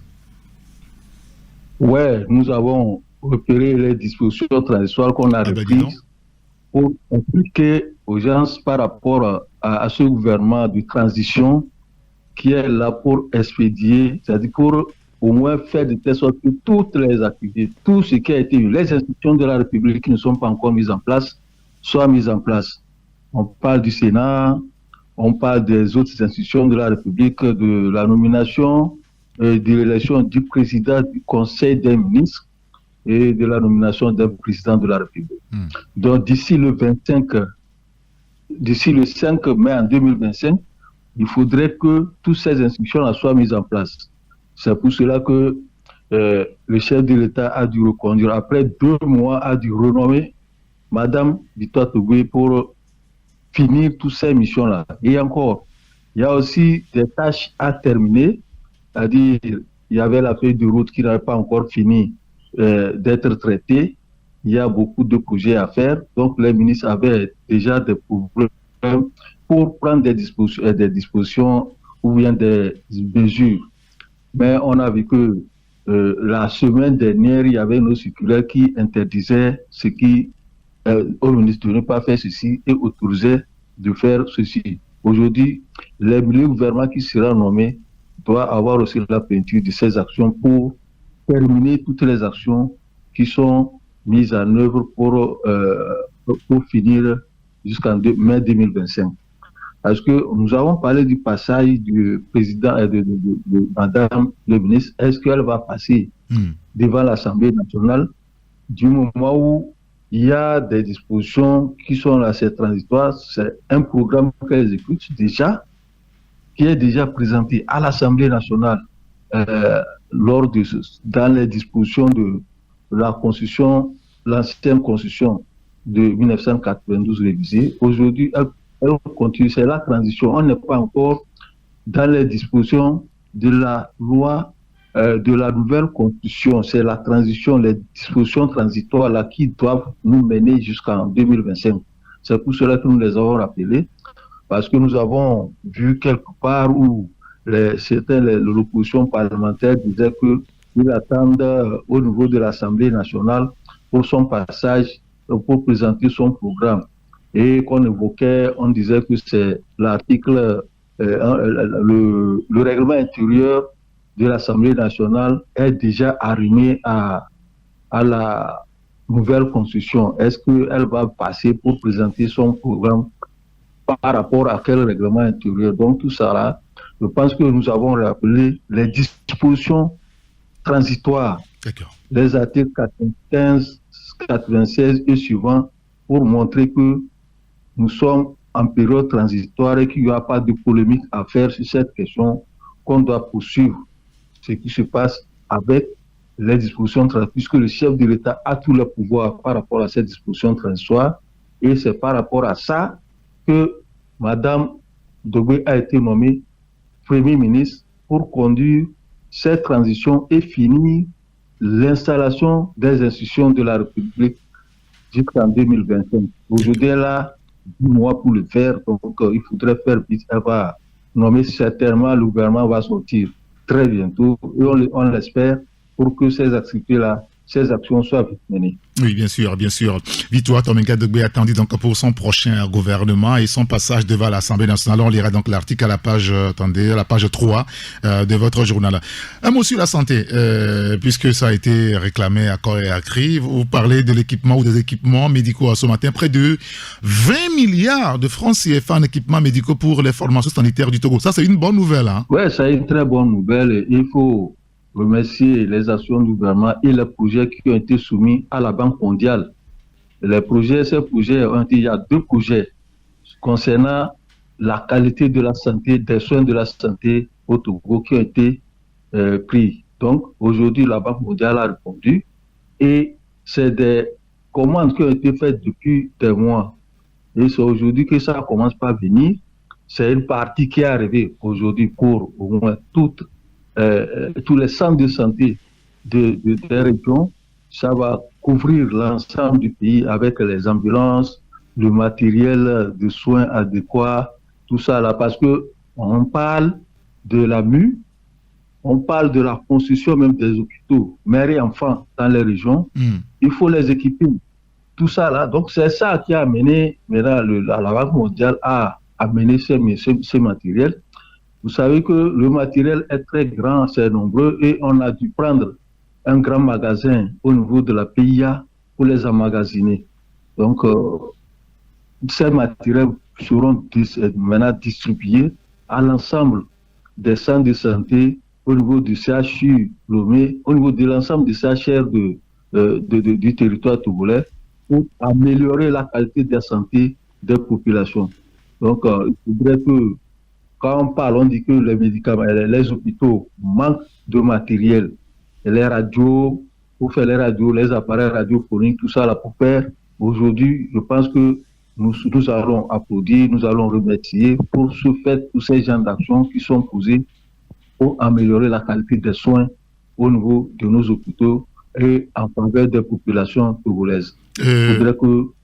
Ouais, nous avons repéré les dispositions transitoires qu'on a reprises pour expliquer aux gens par rapport à ce gouvernement de transition qui est là pour expédier, c'est-à-dire pour au moins faire de telle sorte que toutes les activités, tout ce qui a été eu, les institutions de la République qui ne sont pas encore mises en place, soient mises en place. On parle du Sénat, on parle des autres institutions de la République, de la nomination, de l'élection du président du Conseil des ministres et de la nomination d'un président de la République. Donc d'ici le 5 mai en 2025, il faudrait que toutes ces institutions soient mises en place. C'est pour cela que le chef de l'État a dû reconduire. Après 2 mois, a dû renommer Madame Victoire Togoé pour finir toutes ces missions-là. Et encore, il y a aussi des tâches à terminer, c'est-à-dire il y avait la feuille de route qui n'avait pas encore fini d'être traitée. Il y a beaucoup de projets à faire. Donc les ministres avaient déjà des problèmes pour prendre des dispositions ou bien des mesures. Mais on a vu que la semaine dernière, il y avait une circulaire qui interdisait ce qui au ministre de ne pas faire ceci et autorisait de faire ceci. Aujourd'hui, le gouvernement qui sera nommé doit avoir aussi la peinture de ces actions pour terminer toutes les actions qui sont mises en œuvre pour finir jusqu'en mai 2025. Parce que nous avons parlé du passage du président et de Madame le ministre. Est-ce qu'elle va passer devant l'Assemblée nationale du moment où il y a des dispositions qui sont assez transitoires? C'est un programme qu'elle exécute déjà, qui est déjà présenté à l'Assemblée nationale dans les dispositions de la Constitution, l'ancienne Constitution de 1992 révisée. Aujourd'hui, elle continue, c'est la transition. On n'est pas encore dans les dispositions de la loi de la nouvelle Constitution. C'est la transition, les dispositions transitoires là qui doivent nous mener jusqu'en 2025. C'est pour cela que nous les avons rappelés, parce que nous avons vu quelque part où l'opposition parlementaire disait qu'ils attendent au niveau de l'Assemblée nationale pour son passage, pour présenter son programme. Et qu'on évoquait, on disait que c'est l'article, le règlement intérieur de l'Assemblée nationale est déjà arrimé à la nouvelle constitution. Est-ce qu'elle va passer pour présenter son programme par rapport à quel règlement intérieur? Donc tout ça là, je pense que nous avons rappelé les dispositions transitoires, les articles 95, 96 et suivants, pour montrer que nous sommes en période transitoire et qu'il n'y a pas de polémique à faire sur cette question, qu'on doit poursuivre ce qui se passe avec les dispositions transitoires, puisque le chef de l'État a tout le pouvoir par rapport à cette disposition transitoire, et c'est par rapport à ça que Madame Togoé a été nommée Premier ministre pour conduire cette transition et finir l'installation des institutions de la République jusqu'en 2025. Aujourd'hui, elle a 10 mois pour le faire, donc il faudrait faire vite. Elle va nommer certainement, le gouvernement va sortir très bientôt, et on l'espère, pour que ces activités-là, ces actions soient vite menées. Oui, bien sûr, bien sûr. Victoire Tomenga Togoé attendu donc pour son prochain gouvernement et son passage devant l'Assemblée nationale. On lira donc l'article à la page, à la page 3 de votre journal. Un mot sur la santé, puisque ça a été réclamé à corps et à cri. Vous parlez de l'équipement ou des équipements médicaux ce matin. Près de 20 milliards de francs CFA en équipements médicaux pour les formations sanitaires du Togo. Ça, c'est une bonne nouvelle. Hein? Oui, c'est une très bonne nouvelle. Il faut remercier les actions du gouvernement et les projets qui ont été soumis à la Banque mondiale. Ces projets, il y a 2 projets concernant la qualité de la santé, des soins de la santé au Togo qui ont été pris. Donc, aujourd'hui, la Banque mondiale a répondu et c'est des commandes qui ont été faites depuis des mois. Et c'est aujourd'hui que ça commence par venir. C'est une partie qui est arrivée aujourd'hui pour au moins tous les centres de santé des régions. Ça va couvrir l'ensemble du pays avec les ambulances, le matériel de soins adéquats, tout ça là, parce que on parle de la MU, on parle de la construction même des hôpitaux, mères et enfants dans les régions, il faut les équiper, tout ça là. Donc c'est ça qui a amené maintenant la Banque mondiale à amener ces matériels. Vous savez que le matériel est très grand, c'est nombreux, et on a dû prendre un grand magasin au niveau de la PIA pour les emmagasiner. Donc, ces matériels seront maintenant distribués à l'ensemble des centres de santé, au niveau du CHU Lomé, au niveau de l'ensemble des CHR du territoire togolais, pour améliorer la qualité de la santé des populations. Donc, il faudrait que quand on parle, on dit que les médicaments, les hôpitaux manquent de matériel. les radios, pour faire les radios, les appareils radiophoniques, tout ça là pour faire. Aujourd'hui, je pense que nous allons applaudir, nous allons remercier pour ce fait, tous ces gens d'actions qui sont posés pour améliorer la qualité des soins au niveau de nos hôpitaux et en faveur des populations togolaises.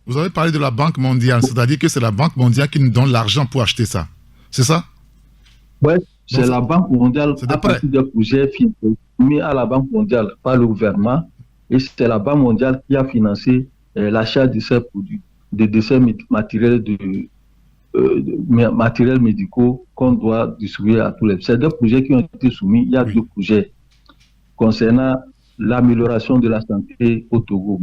Vous avez parlé de la Banque mondiale, c'est-à-dire que c'est la Banque mondiale qui nous donne l'argent pour acheter ça. C'est ça? Oui, c'est la Banque mondiale à partir des projets mis à la Banque mondiale par le gouvernement, et c'est la Banque mondiale qui a financé l'achat de ces produits, de ces matériels matériels médicaux qu'on doit distribuer à tous les. C'est des projets qui ont été soumis. Il y a deux projets concernant l'amélioration de la santé au Togo,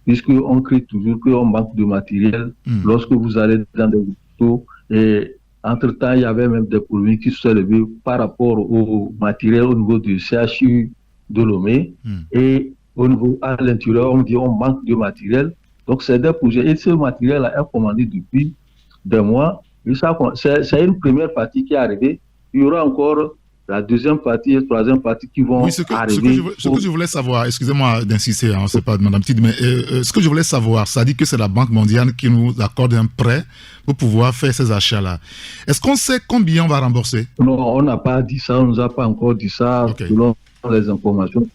puisqu'on crie toujours qu'on manque de matériel lorsque vous allez dans des hôpitaux. Et entre-temps, il y avait même des problèmes qui se sont élevés par rapport au matériel au niveau du CHU de Lomé. Et au niveau à l'intérieur, on dit on manque de matériel. Donc, c'est des projets. Et ce matériel est commandé depuis des mois. C'est une première partie qui est arrivée. Il y aura encore la deuxième partie et la troisième partie qui vont arriver. Ce que je voulais savoir, excusez-moi d'insister, hein, c'est pas Madame Tid, mais ce que je voulais savoir, ça dit que c'est la Banque mondiale qui nous accorde un prêt pour pouvoir faire ces achats-là. Est-ce qu'on sait combien on va rembourser? Non, on n'a pas dit ça, on ne nous a pas encore dit ça. Selon les informations,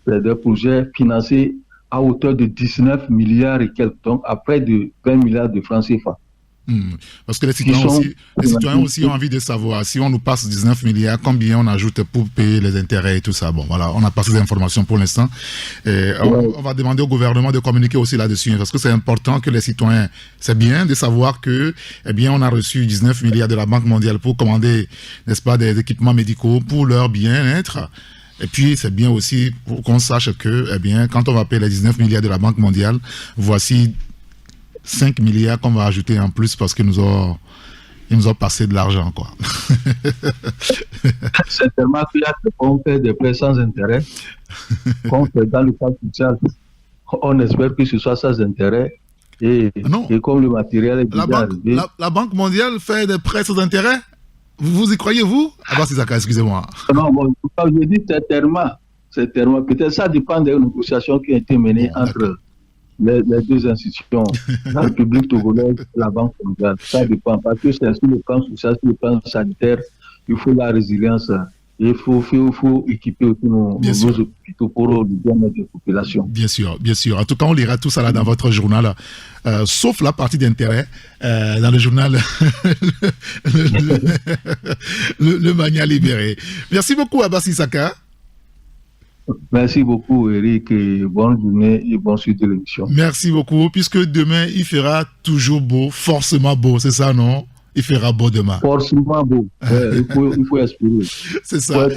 c'est des projets financés à hauteur de 19 milliards et quelques, donc à près de 20 milliards de francs CFA. Parce que les citoyens aussi ont envie de savoir, si on nous passe 19 milliards, combien on ajoute pour payer les intérêts et tout ça. Bon, voilà, on n'a pas ces informations pour l'instant. On va demander au gouvernement de communiquer aussi là-dessus, parce que c'est important que les citoyens, c'est bien de savoir que, eh bien, on a reçu 19 milliards de la Banque mondiale pour commander, n'est-ce pas, des équipements médicaux pour leur bien-être. Et puis, c'est bien aussi pour qu'on sache que, eh bien, quand on va payer les 19 milliards de la Banque mondiale, voici 5 milliards qu'on va ajouter en plus parce qu'ils nous ont passé de l'argent, quoi. C'est tellement clair qu'on fait des prêts sans intérêt, qu'on fait dans le cas social. On espère que ce soit sans intérêt. Et comme le matériel est déjà arrivé. La Banque mondiale fait des prêts sans intérêt? Vous y croyez, vous? Ah bah c'est ça, excusez-moi. Non, bon, je dis c'est tellement. Peut-être ça dépend des négociations qui ont été menées entre les deux institutions, la République togolaise et la Banque mondiale. Ça dépend, parce que c'est sur le plan social, sur le plan sanitaire, il faut la résilience. Il faut équiper aussi nos hôpitaux pour le bien-être des populations. Bien sûr, bien sûr. En tout cas, on lira tout ça là dans votre journal, sauf la partie d'intérêt dans le journal le Mania libéré. Merci beaucoup, Abbas Issaka. Merci beaucoup, Eric, et bonne journée et bonne suite de l'émission. Merci beaucoup, puisque demain, il fera toujours beau, forcément beau, c'est ça, non? Il fera beau demain. Forcément beau. Il faut espérer. C'est ça.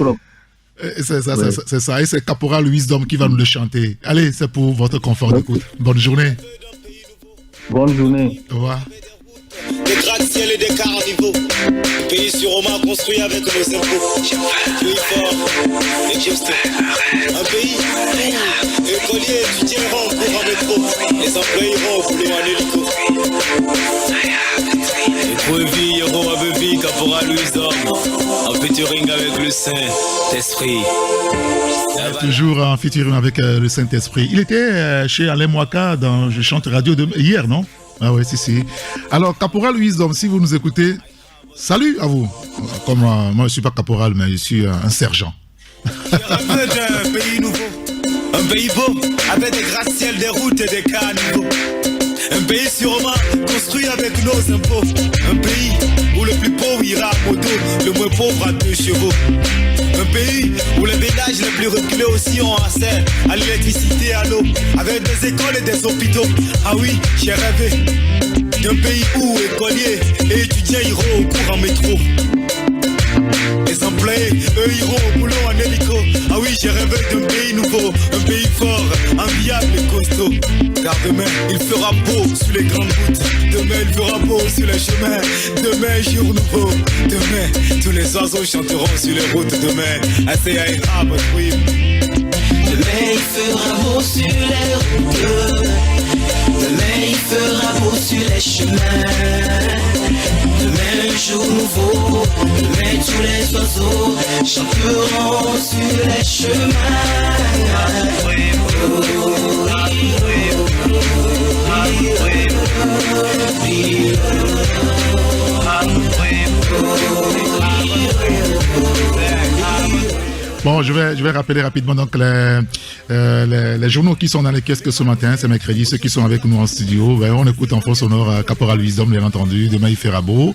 C'est ça. Et c'est Caporal Wisdom qui va nous le chanter. Allez, c'est pour votre confort d'écoute. Bonne journée. Bonne journée. Au revoir. Des gratte-ciel et des carnivaux. Un pays sur Roma construit avec nos impôts. Pays fort et juste. Un pays écoliers étudiants iront en cours en métro. Les employés iront au boulot en hélico. Épreuve, héros à bébé, caporal Wisdom. En featuring avec le Saint-Esprit. Toujours en featuring avec le Saint-Esprit. Il était chez Alain Mouaka dans Je chante radio hier, non? Ah oui, si. Alors, Caporal Wisdom, si vous nous écoutez, salut à vous. Comme moi, je ne suis pas caporal, mais je suis un sergent. Un pays nouveau, un pays beau, avec des gratte-ciel, des routes et des caniveaux. Un pays sûrement construit avec nos impôts. Un pays où le plus pauvre ira à moto, le moins pauvre à 2 chevaux. Un pays où les ménages les plus reculés aussi ont accès à l'électricité et à l'eau, avec des écoles et des hôpitaux. Ah oui, j'ai rêvé d'un pays où écoliers et étudiants iront au cours en métro. Les employés, eux, iront au boulot en hélico. Ah oui, j'ai rêvé d'un pays nouveau, un pays fort, enviable et costaud. Car demain, il fera beau sur les grandes routes. Demain, il fera beau sur les chemins. Demain, jour nouveau. Demain, tous les oiseaux chanteront sur les routes. Demain, I say I have a dream. Demain, il fera beau sur les routes. Demain, il fera beau sur les chemins. Demain, jour nouveau. Demain, tous les oiseaux chanteront sur les chemins. Bon, je vais rappeler rapidement donc les journaux qui sont dans les kiosques ce matin, c'est mercredi, ceux qui sont avec nous en studio. Ben, on écoute en fond sonore Caporal Wisdom, bien entendu, demain il fera beau.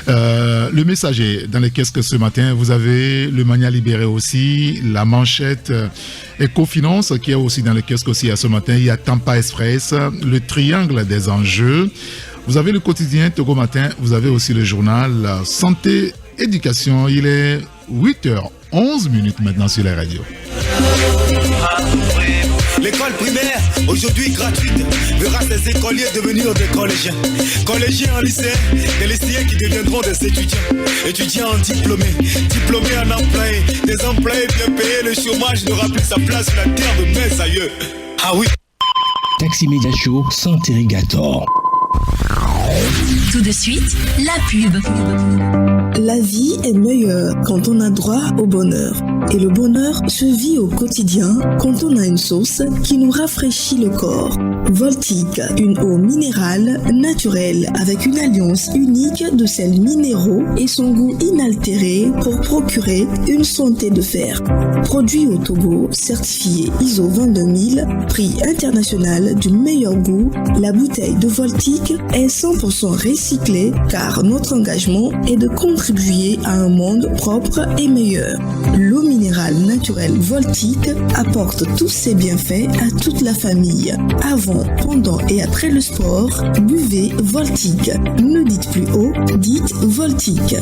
Le Messager dans les kiosques ce matin, vous avez le Mania Libéré aussi, la Manchette Ecofinance qui est aussi dans les kiosques aussi à ce matin. Il y a Tampa Express, le Triangle des enjeux. Vous avez le quotidien Togo Matin, vous avez aussi le journal Santé Éducation. Il est 8h11 maintenant sur la radio. L'école primaire, aujourd'hui gratuite, verra ses écoliers devenir des collégiens. Collégiens en lycée, des lycéens qui deviendront des étudiants. Étudiants diplômés, diplômés en employés, des employés bien payés, le chômage n'aura plus sa place sur la terre de mes aïeux. Ah oui. Taxi Media Show Santé Irrigator. Tout de suite, la pub. La vie est meilleure quand on a droit au bonheur. Et le bonheur se vit au quotidien quand on a une sauce qui nous rafraîchit le corps. Voltique, une eau minérale naturelle avec une alliance unique de sels minéraux et son goût inaltéré pour procurer une santé de fer. Produit au Togo, certifié ISO 22000, prix international du meilleur goût, la bouteille de Voltique est 100% recyclée car notre engagement est de contribuer à un monde propre et meilleur. L'eau minérale naturelle Voltique apporte tous ses bienfaits à toute la famille. Avant, pendant et après le sport, buvez Voltique. Ne dites plus haut, dites Voltique.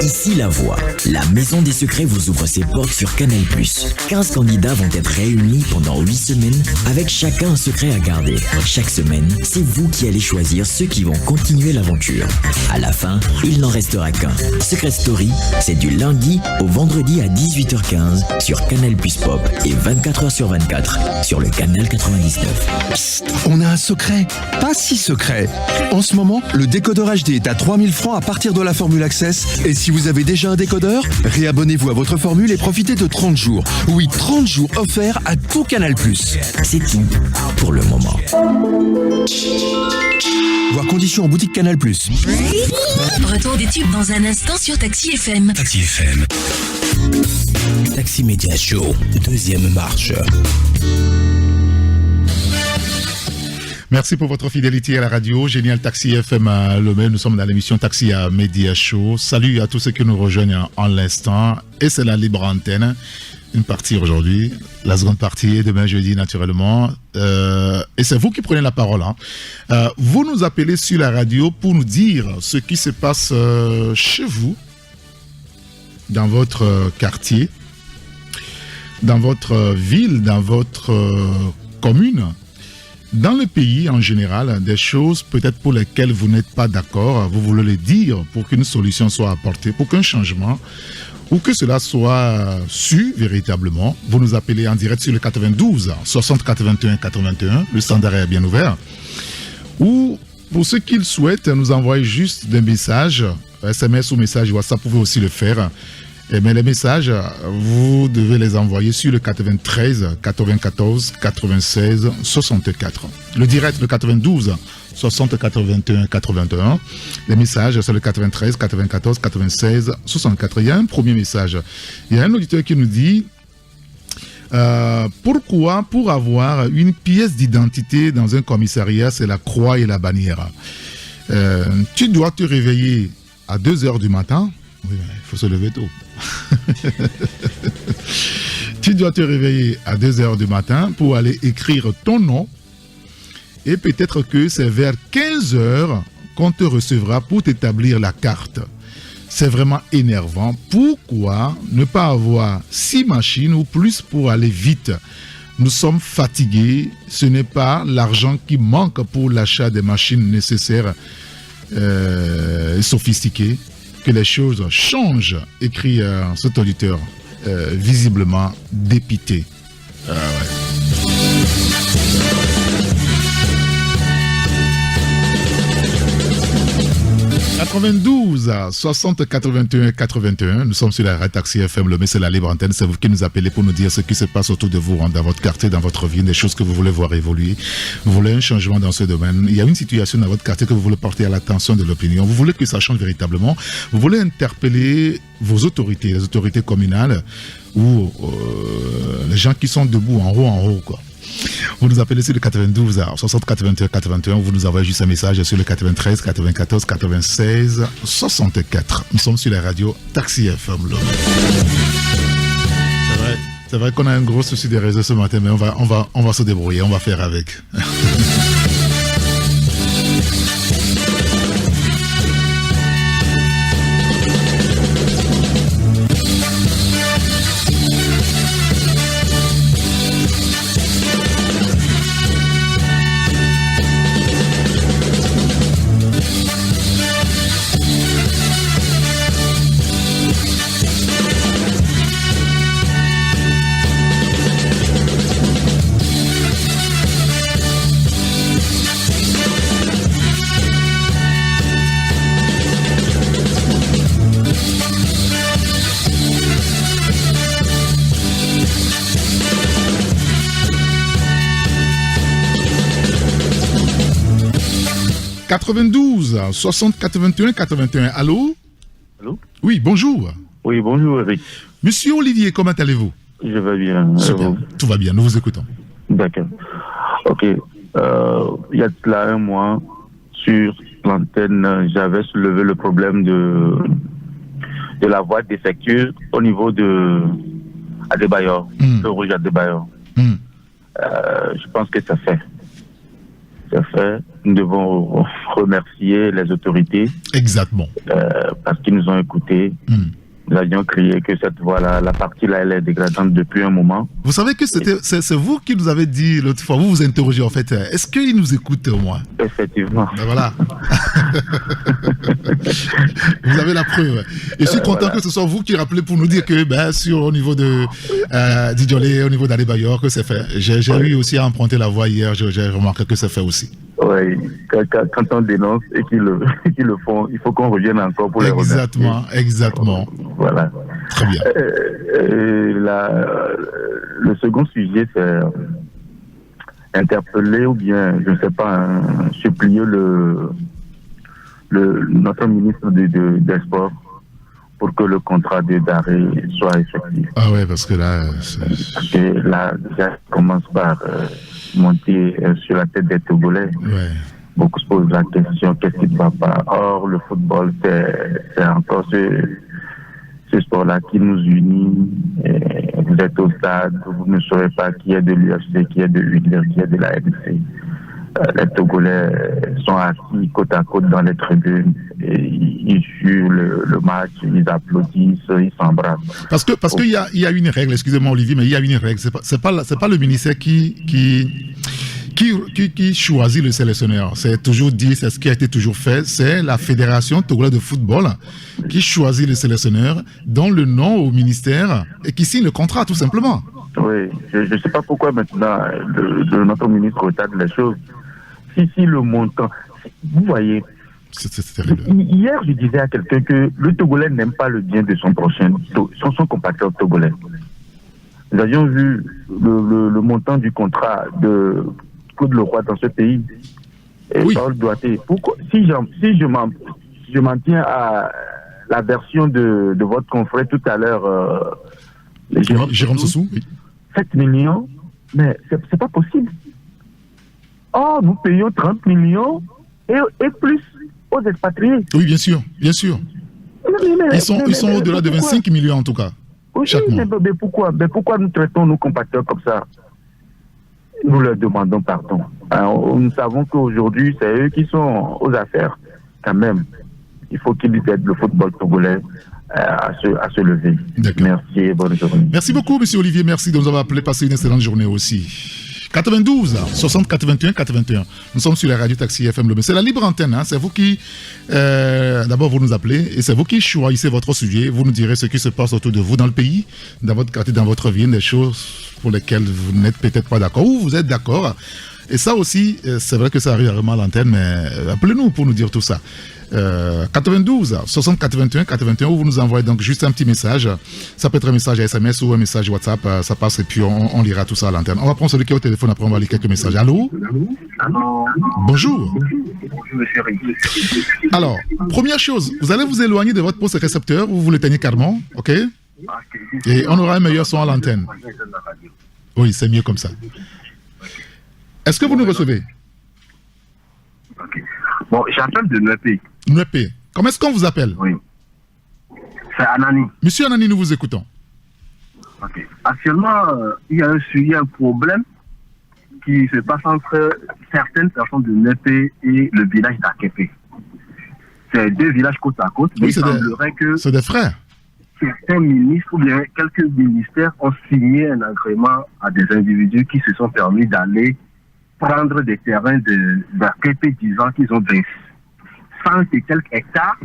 Ici La Voix, la Maison des Secrets vous ouvre ses portes sur Canal+. 15 candidats vont être réunis pendant 8 semaines avec chacun un secret à garder. Chaque semaine, c'est vous qui allez choisir ceux qui vont continuer l'aventure. À la fin, il n'en restera qu'un. Secret Story, c'est du lundi au vendredi à 18h15 sur Canal+ Pop et 24h/24 sur le canal 99. Psst, on a un secret. Pas si secret. En ce moment, le décodeur HD est à 3000 francs à partir de la formule Access. Et si vous avez déjà un décodeur, réabonnez-vous à votre formule et profitez de 30 jours. Oui, 30 jours offerts à tout Canal+. C'est tout pour le moment. Voir conditions en boutique Canal+. Retour des tubes dans un instant sur Taxi FM. Taxi FM. Taxi Media Show, deuxième marche. Merci pour votre fidélité à la radio. Génial Taxi FM à Lomé. Nous sommes dans l'émission Taxi à Media Show. Salut à tous ceux qui nous rejoignent en l'instant. Et c'est la libre antenne. Une partie aujourd'hui, la seconde partie demain jeudi naturellement. Et c'est vous qui prenez la parole. Vous nous appelez sur la radio pour nous dire ce qui se passe chez vous, dans votre quartier, dans votre ville, dans votre commune. Dans le pays en général, des choses peut-être pour lesquelles vous n'êtes pas d'accord, vous voulez les dire pour qu'une solution soit apportée, pour qu'un changement ou que cela soit su véritablement. Vous nous appelez en direct sur le 92 60 81 81, le standard est bien ouvert. Ou pour ceux qui le souhaitent, nous envoyer juste des messages, SMS ou message WhatsApp, vous pouvez aussi le faire. Mais les messages, vous devez les envoyer sur le 93 94 96 64. Le direct, le 92 60 81 81. Les messages, c'est le 93 94 96 64. Il y a un premier message. Il y a un auditeur qui nous dit pourquoi, pour avoir une pièce d'identité dans un commissariat, c'est la croix et la bannière. Tu dois te réveiller à 2h du matin. Oui, mais il faut se lever tôt. Tu dois te réveiller à 2h du matin pour aller écrire ton nom. Et peut-être que c'est vers 15h qu'on te recevra pour t'établir la carte. C'est vraiment énervant. Pourquoi ne pas avoir 6 machines ou plus pour aller vite? Nous sommes fatigués. Ce n'est pas l'argent qui manque pour l'achat des machines nécessaires et sophistiquées. Que les choses changent, écrit cet auditeur, visiblement dépité. Ouais. 92 60 81 81. Nous sommes sur la radio Taxi FM, le mais c'est la libre antenne. C'est vous qui nous appelez pour nous dire ce qui se passe autour de vous, dans votre quartier, dans votre vie, des choses que vous voulez voir évoluer. Vous voulez un changement dans ce domaine. Il y a une situation dans votre quartier que vous voulez porter à l'attention de l'opinion. Vous voulez que ça change véritablement. Vous voulez interpeller vos autorités, les autorités communales ou les gens qui sont debout en haut, quoi. Vous nous appelez sur le 92 60 81 81, vous nous envoyez juste un message sur le 93 94 96 64. Nous sommes sur la radio Taxi FM. C'est vrai qu'on a un gros souci des réseaux ce matin, mais on va se débrouiller, on va faire avec. 92 60 81 81. Allô? Allô? Oui, bonjour. Oui, bonjour Eric. Monsieur Olivier, comment allez-vous? Je vais bien. Super, tout va bien, nous vous écoutons. D'accord. Ok. Il y a là un mois, sur l'antenne, j'avais soulevé le problème de la voie défectueuse au niveau de Adebayor, le rouge Adebayor. Je pense que ça fait. Nous devons remercier les autorités. Exactement. Parce qu'ils nous ont écoutés. Nous avions crié que cette voie-là, la partie-là, elle est dégradante depuis un moment. Vous savez que c'est vous qui nous avez dit l'autre fois, vous vous interrogez en fait, est-ce qu'ils nous écoutent au moins? Effectivement. Ben voilà. Vous avez la preuve. Et je suis content que ce soit vous qui rappelez pour nous dire que au niveau de Didjolé, au niveau d'Adebayor, que c'est fait. J'ai eu aussi à emprunter la voie hier, j'ai remarqué que c'est fait aussi. Oui, quand on dénonce et qu'ils le font, il faut qu'on revienne encore pour les remercier. Exactement. Voilà. Très bien. Le second sujet, c'est interpeller ou bien, je ne sais pas, supplier notre ministre des Sports pour que le contrat de Daré soit effectif. Ah ouais, parce que là... Parce que là, déjà, ça commence par monter sur la tête des Togolais. Ouais. Beaucoup se posent la question, qu'est-ce qui ne va pas? Or, le football, c'est encore ce sport-là qui nous unit. Vous êtes au stade, vous ne saurez pas qui est de l'UFC, qui est de l'UDR, qui est de la MC. Les Togolais sont assis côte à côte dans les tribunes et ils suivent le match, ils applaudissent, ils s'embrassent. Parce qu'il y a une règle, excusez-moi Olivier, mais il y a une règle. C'est pas le ministère qui choisit le sélectionneur. C'est toujours dit, c'est ce qui a été toujours fait. C'est la Fédération togolaise de football qui choisit le sélectionneur, donne le nom au ministère et qui signe le contrat, tout simplement. Oui, je ne sais pas pourquoi maintenant notre ministre retarde les choses. Si le montant... Vous voyez, c'est terrible. Hier, je disais à quelqu'un que le Togolais n'aime pas le bien de son prochain, son compatriote togolais. Nous avions vu le montant du contrat de Claude Leroy dans ce pays. Et Paul Douaté. Pourquoi, si je m'en tiens à la version de votre confrère tout à l'heure, Jérôme Sossou, oui. 7 millions, mais c'est pas possible. Oh, nous payons 30 millions et plus aux expatriés. Oui, bien sûr. Ils sont au-delà de 25 millions en tout cas. Oui, mais pourquoi nous traitons nos compatriotes comme ça? Nous leur demandons pardon. Alors, nous savons qu'aujourd'hui, c'est eux qui sont aux affaires. Quand même, il faut qu'ils aident le football togolais à se lever. Merci et bonne journée. Merci beaucoup, monsieur Olivier. Merci de nous avoir appelé. Passer une excellente journée aussi. 92 60 81 81. Nous sommes sur la radio Taxi FM Le. C'est la libre antenne. C'est vous qui, d'abord, vous nous appelez et c'est vous qui choisissez votre sujet. Vous nous direz ce qui se passe autour de vous dans le pays, dans votre quartier, dans votre ville, des choses pour lesquelles vous n'êtes peut-être pas d'accord ou vous êtes d'accord. Et ça aussi, c'est vrai que ça arrive rarement à l'antenne, mais appelez-nous pour nous dire tout ça. 92 60 81 81, où vous nous envoyez donc juste un petit message. Ça peut être un message SMS ou un message WhatsApp, ça passe et puis on lira tout ça à l'antenne. On va prendre celui qui est au téléphone, après on va lire quelques messages. Allô? Bonjour. Alors, première chose, vous allez vous éloigner de votre poste récepteur ou vous l'éteignez carrément, ok? Et on aura un meilleur son à l'antenne. Oui, c'est mieux comme ça. Est-ce que vous nous recevez? Bon, j'appelle de Nuepé. Nuepé. Comment est-ce qu'on vous appelle? Oui. C'est Anani. Monsieur Anani, nous vous écoutons. Ok. Actuellement, il y a un problème qui se passe entre certaines personnes de Nuepé et le village d'Akepe. C'est deux villages côte à côte. Oui, c'est des frères. Certains ministres ou bien quelques ministères ont signé un agrément à des individus qui se sont permis d'aller prendre des terrains d'Akepe disant qu'ils ont 100 et quelques hectares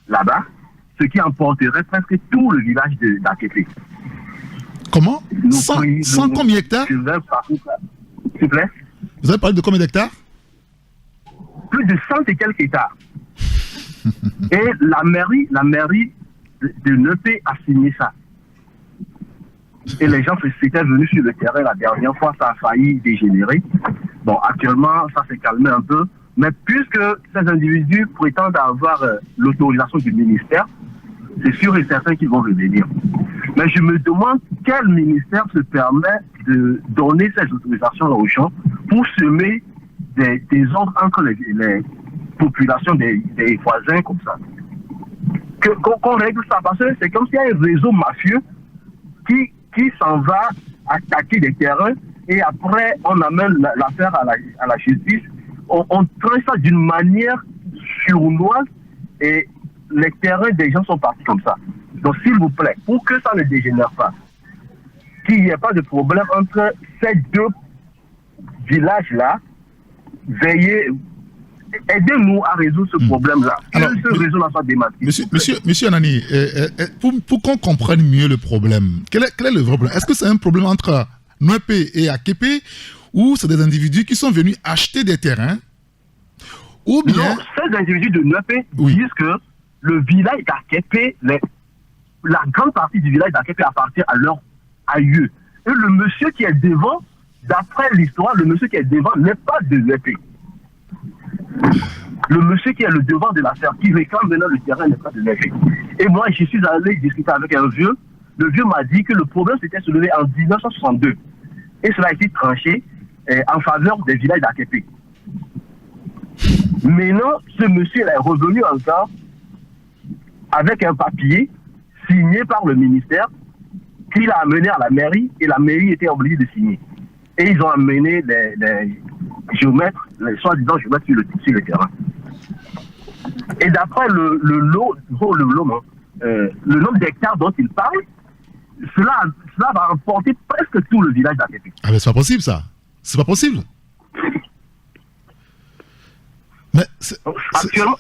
là-bas, ce qui emporterait presque tout le village d'Akepe. Comment? 100 combien d'hectares? S'il vous plaît? Vous avez parlé de combien d'hectares? Plus de 100 et quelques hectares. Et la mairie de Nuepé a signé ça. Et les gens s'étaient venus sur le terrain la dernière fois, ça a failli dégénérer. Bon, actuellement, ça s'est calmé un peu. Mais puisque ces individus prétendent avoir l'autorisation du ministère, c'est sûr et certain qu'ils vont revenir. Mais je me demande quel ministère se permet de donner ces autorisations aux gens pour semer des ordres entre les populations des voisins comme ça. Qu'on règle ça, parce que c'est comme s'il y a un réseau mafieux qui s'en va attaquer des terrains et après on amène l'affaire à la justice. On traite ça d'une manière sournoise et les terrains des gens sont partis comme ça. Donc s'il vous plaît, pour que ça ne dégénère pas, qu'il n'y ait pas de problème entre ces deux villages-là, veillez, aidez-nous à résoudre ce problème-là. Que ce réseau-là soit démasqué. Monsieur Anani, pour qu'on comprenne mieux le problème, quel est le vrai problème? Est-ce que c'est un problème entre Nuepé et Akepe, ou c'est des individus qui sont venus acheter des terrains, ou bien... Non, ces individus de Nuepé disent que le village d'Akepe, la grande partie du village d'Akepe appartient à leur aïeux. Et le monsieur qui est devant, d'après l'histoire, le monsieur qui est devant n'est pas de Nuepé. Le monsieur qui est le devant de l'affaire, qui réclame maintenant le terrain, n'est pas de Nuepé. Et moi, je suis allé discuter avec un vieux. Le vieux m'a dit que le problème s'était soulevé en 1962. Et cela a été tranché en faveur des villages d'Akepe. Maintenant, ce monsieur est revenu encore avec un papier signé par le ministère qu'il a amené à la mairie et la mairie était obligée de signer. Et ils ont amené les géomètres, les soi-disant géomètres sur le terrain. Et d'après le nombre d'hectares dont il parle, cela va emporter presque tout le village d'Akepe. Ah mais c'est pas possible ça. C'est pas possible. Mais actuellement,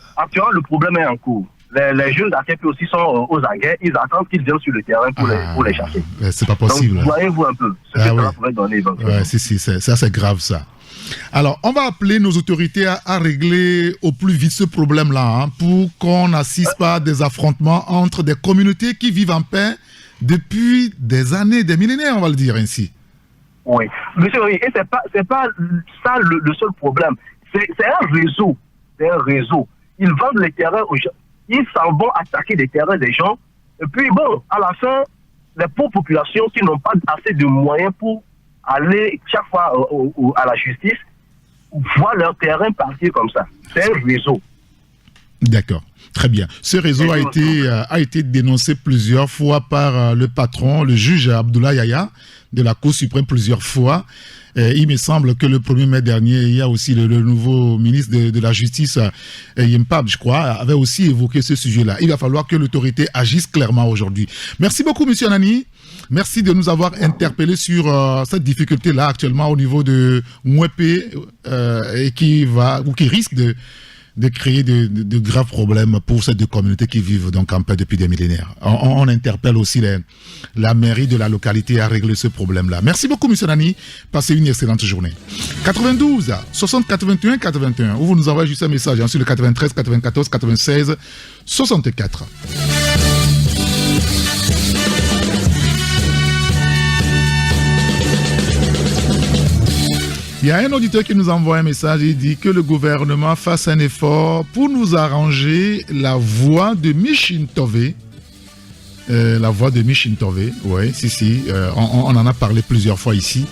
le problème est en cours. Les jeunes d'Akepe aussi sont aux aguets. Ils attendent qu'ils viennent sur le terrain pour les chercher. C'est pas possible. Donc, voyez-vous un peu ce que ça pourrait donner. Ça c'est grave ça. Alors, on va appeler nos autorités à régler au plus vite ce problème-là, pour qu'on n'assiste pas à des affrontements entre des communautés qui vivent en paix depuis des années, des millénaires, on va le dire ainsi. Oui, monsieur, et c'est pas ça le seul problème. C'est un réseau. C'est un réseau. Ils vendent les terrains aux gens. Ils s'en vont attaquer des terrains des gens. Et puis, bon, à la fin, les pauvres populations qui n'ont pas assez de moyens pour aller chaque fois à la justice, voient leur terrain partir comme ça. C'est un réseau. D'accord, très bien. Ce réseau a été dénoncé plusieurs fois par le patron, le juge Abdoulaye Yaya, de la Cour suprême plusieurs fois. Il me semble que le 1er mai dernier, il y a aussi le nouveau ministre de la Justice, Yempab, je crois, avait aussi évoqué ce sujet-là. Il va falloir que l'autorité agisse clairement aujourd'hui. Merci beaucoup, monsieur Anani. Merci de nous avoir interpellés sur cette difficulté-là actuellement au niveau de Nuepé et qui risque de créer de graves problèmes pour ces deux communautés qui vivent donc en paix depuis des millénaires. On interpelle aussi la mairie de la localité à régler ce problème-là. Merci beaucoup, monsieur Nani. Passez une excellente journée. 92 60 81 81. Ou vous nous envoyez juste un message sur le 93 94 96 64. Il y a un auditeur qui nous envoie un message, il dit que le gouvernement fasse un effort pour nous arranger la voix de Mishintove. La voix de Mishintove, oui, si, on en a parlé plusieurs fois ici.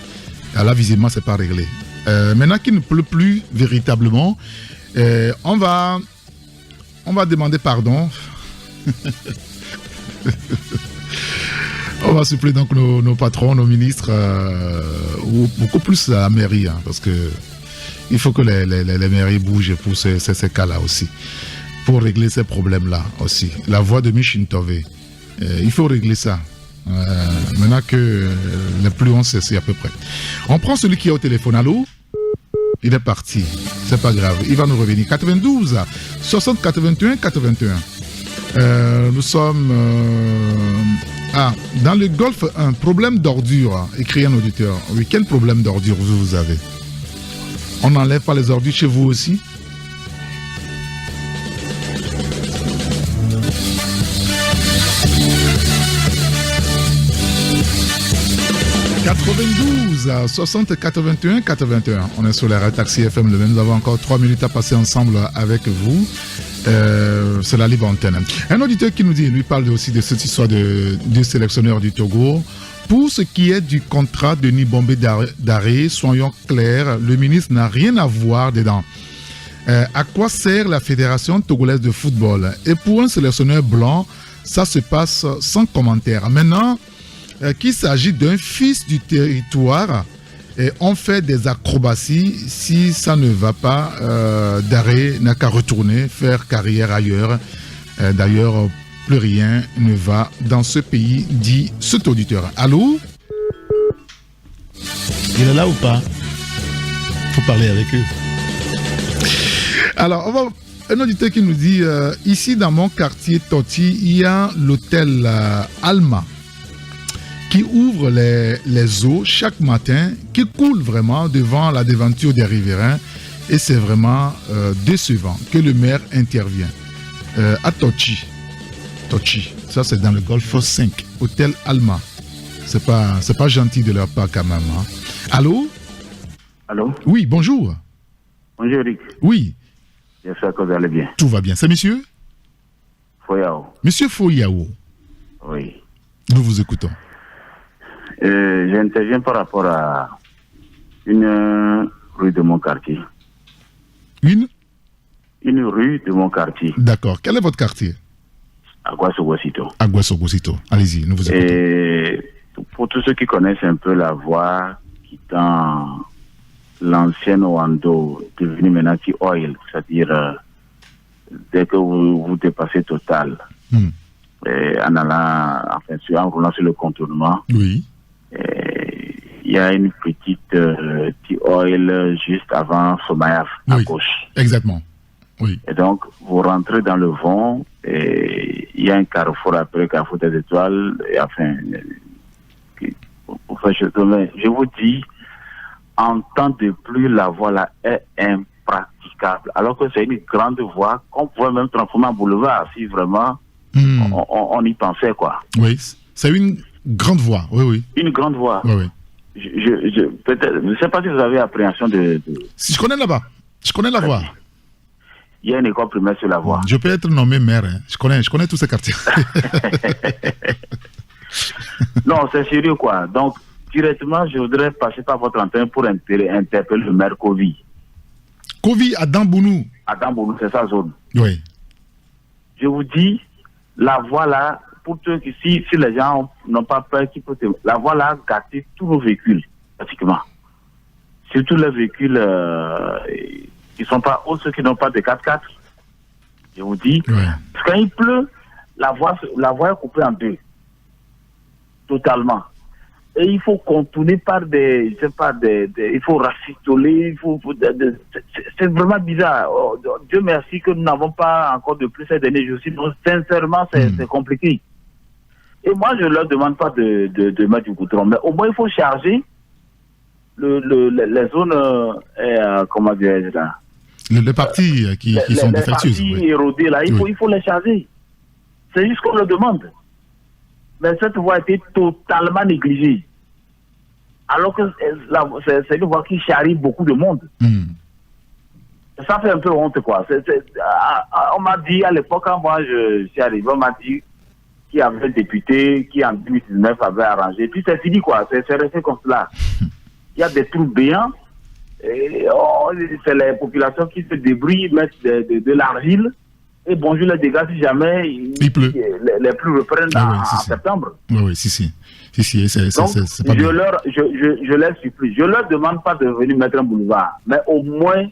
Là, visiblement, c'est pas réglé. Maintenant qu'il ne pleut plus véritablement, on va demander pardon. On va supplier donc nos patrons, nos ministres, ou beaucoup plus la mairie, parce que il faut que les mairies bougent pour ces cas-là aussi, pour régler ces problèmes-là aussi. La voix de Mishintove, il faut régler ça. Maintenant que les pluies ont cessé à peu près. On prend celui qui est au téléphone. Allô? Il est parti. C'est pas grave. Il va nous revenir. 92 60 81 81. Nous sommes dans le Golfe, un problème d'ordure. Écrit un auditeur. Oui, quel problème d'ordure vous avez? On n'enlève pas les ordures chez vous aussi? « 92 60 81 81. On est sur la Taxi FM. Nous avons encore 3 minutes à passer ensemble avec vous. C'est la libre antenne. Un auditeur qui nous dit, lui parle aussi de cette histoire du sélectionneur du Togo. Pour ce qui est du contrat de Nibombe Daré, soyons clairs, le ministre n'a rien à voir dedans. À quoi sert la Fédération togolaise de football? Et pour un sélectionneur blanc, ça se passe sans commentaire. Maintenant, qu'il s'agit d'un fils du territoire, et on fait des acrobaties. Si ça ne va pas, Daré n'a qu'à retourner faire carrière ailleurs. D'ailleurs, plus rien ne va dans ce pays, dit cet auditeur. Allô? Il est là ou pas? Faut parler avec eux. Alors, un auditeur qui nous dit, ici dans mon quartier Toti, il y a l'hôtel Alma qui ouvre les eaux chaque matin, qui coule vraiment devant la déventure des riverains, et c'est vraiment décevant que le maire intervient. À Tochi, ça c'est dans le Golfe 5, hôtel Alma. C'est pas gentil de leur part quand même. Hein. Allô? Allô? Oui, bonjour. Bonjour Eric. Oui. J'espère que vous allez bien. Tout va bien. C'est monsieur? Foyao. Monsieur Foyao. Oui. Nous vous écoutons. J'interviens par rapport à une rue de mon quartier. Une rue de mon quartier. D'accord. Quel est votre quartier? Aguasogosito. Aguasogosito. Allez-y, nous vous écoutons. Et pour tous ceux qui connaissent un peu la voie quittant l'ancienne Oando, devenue maintenant T-Oil, c'est-à-dire dès que vous dépassez Total, en allant, en roulant sur le contournement, oui. Il y a une petite T-Oil juste avant Somayaf, à gauche. Exactement. Oui. Et donc, vous rentrez dans le vent, et il y a un carrefour après, carrefour des étoiles, et enfin, je vous dis, en temps de pluie, la voie là est impraticable. Alors que c'est une grande voie qu'on pourrait même transformer en boulevard, si vraiment on y pensait, quoi. Oui, c'est une grande voie, oui. Une grande voie. Oui. Peut-être, je ne sais pas si vous avez appréhension de... Si je connais là-bas, je connais la voie. Il y a une école primaire sur la voie. Je peux être nommé maire, hein. Je connais tous ces quartiers. Non, c'est sérieux, quoi. Donc, directement, je voudrais passer par votre antenne pour interpeller le maire Kovi. Kovi à Dambounou. À Dambounou, c'est sa zone. Oui. Je vous dis, la voie là, pour ceux qui, si les gens n'ont pas peur, la voie là a gâté tous nos véhicules, pratiquement. Surtout les véhicules qui ne sont pas hauts, ceux qui n'ont pas de 4x4. Je vous dis, parce que quand il pleut, la voie est coupée en deux. Totalement. Et il faut contourner par des, je sais pas, il faut rafistoler, c'est vraiment bizarre. Oh, Dieu merci que nous n'avons pas encore de plus ces derniers jours. Sinon, sincèrement, c'est compliqué. Et moi, je ne leur demande pas de mettre du goudron, mais au moins, il faut charger les zones, comment dire là. Les parties qui sont défectueuses. Les parties érodées, là, il faut les charger. C'est juste qu'on le demande. Mais cette voie a été totalement négligée. Alors que c'est une voie qui charrie beaucoup de monde. Ça fait un peu honte, quoi. On m'a dit à l'époque, quand moi je suis arrivé, on m'a dit qu'il y avait un député qui en 2019 avait arrangé. Puis c'est fini, quoi. C'est resté comme cela. Il y a des trous béants. Et c'est les populations qui se débrouillent, mettent de l'argile. Et bonjour les dégâts si jamais il pleut. Les pluies reprennent en septembre. Oui, si. C'est pas bien. Je les supplie. Je ne leur demande pas de venir mettre un boulevard, mais au moins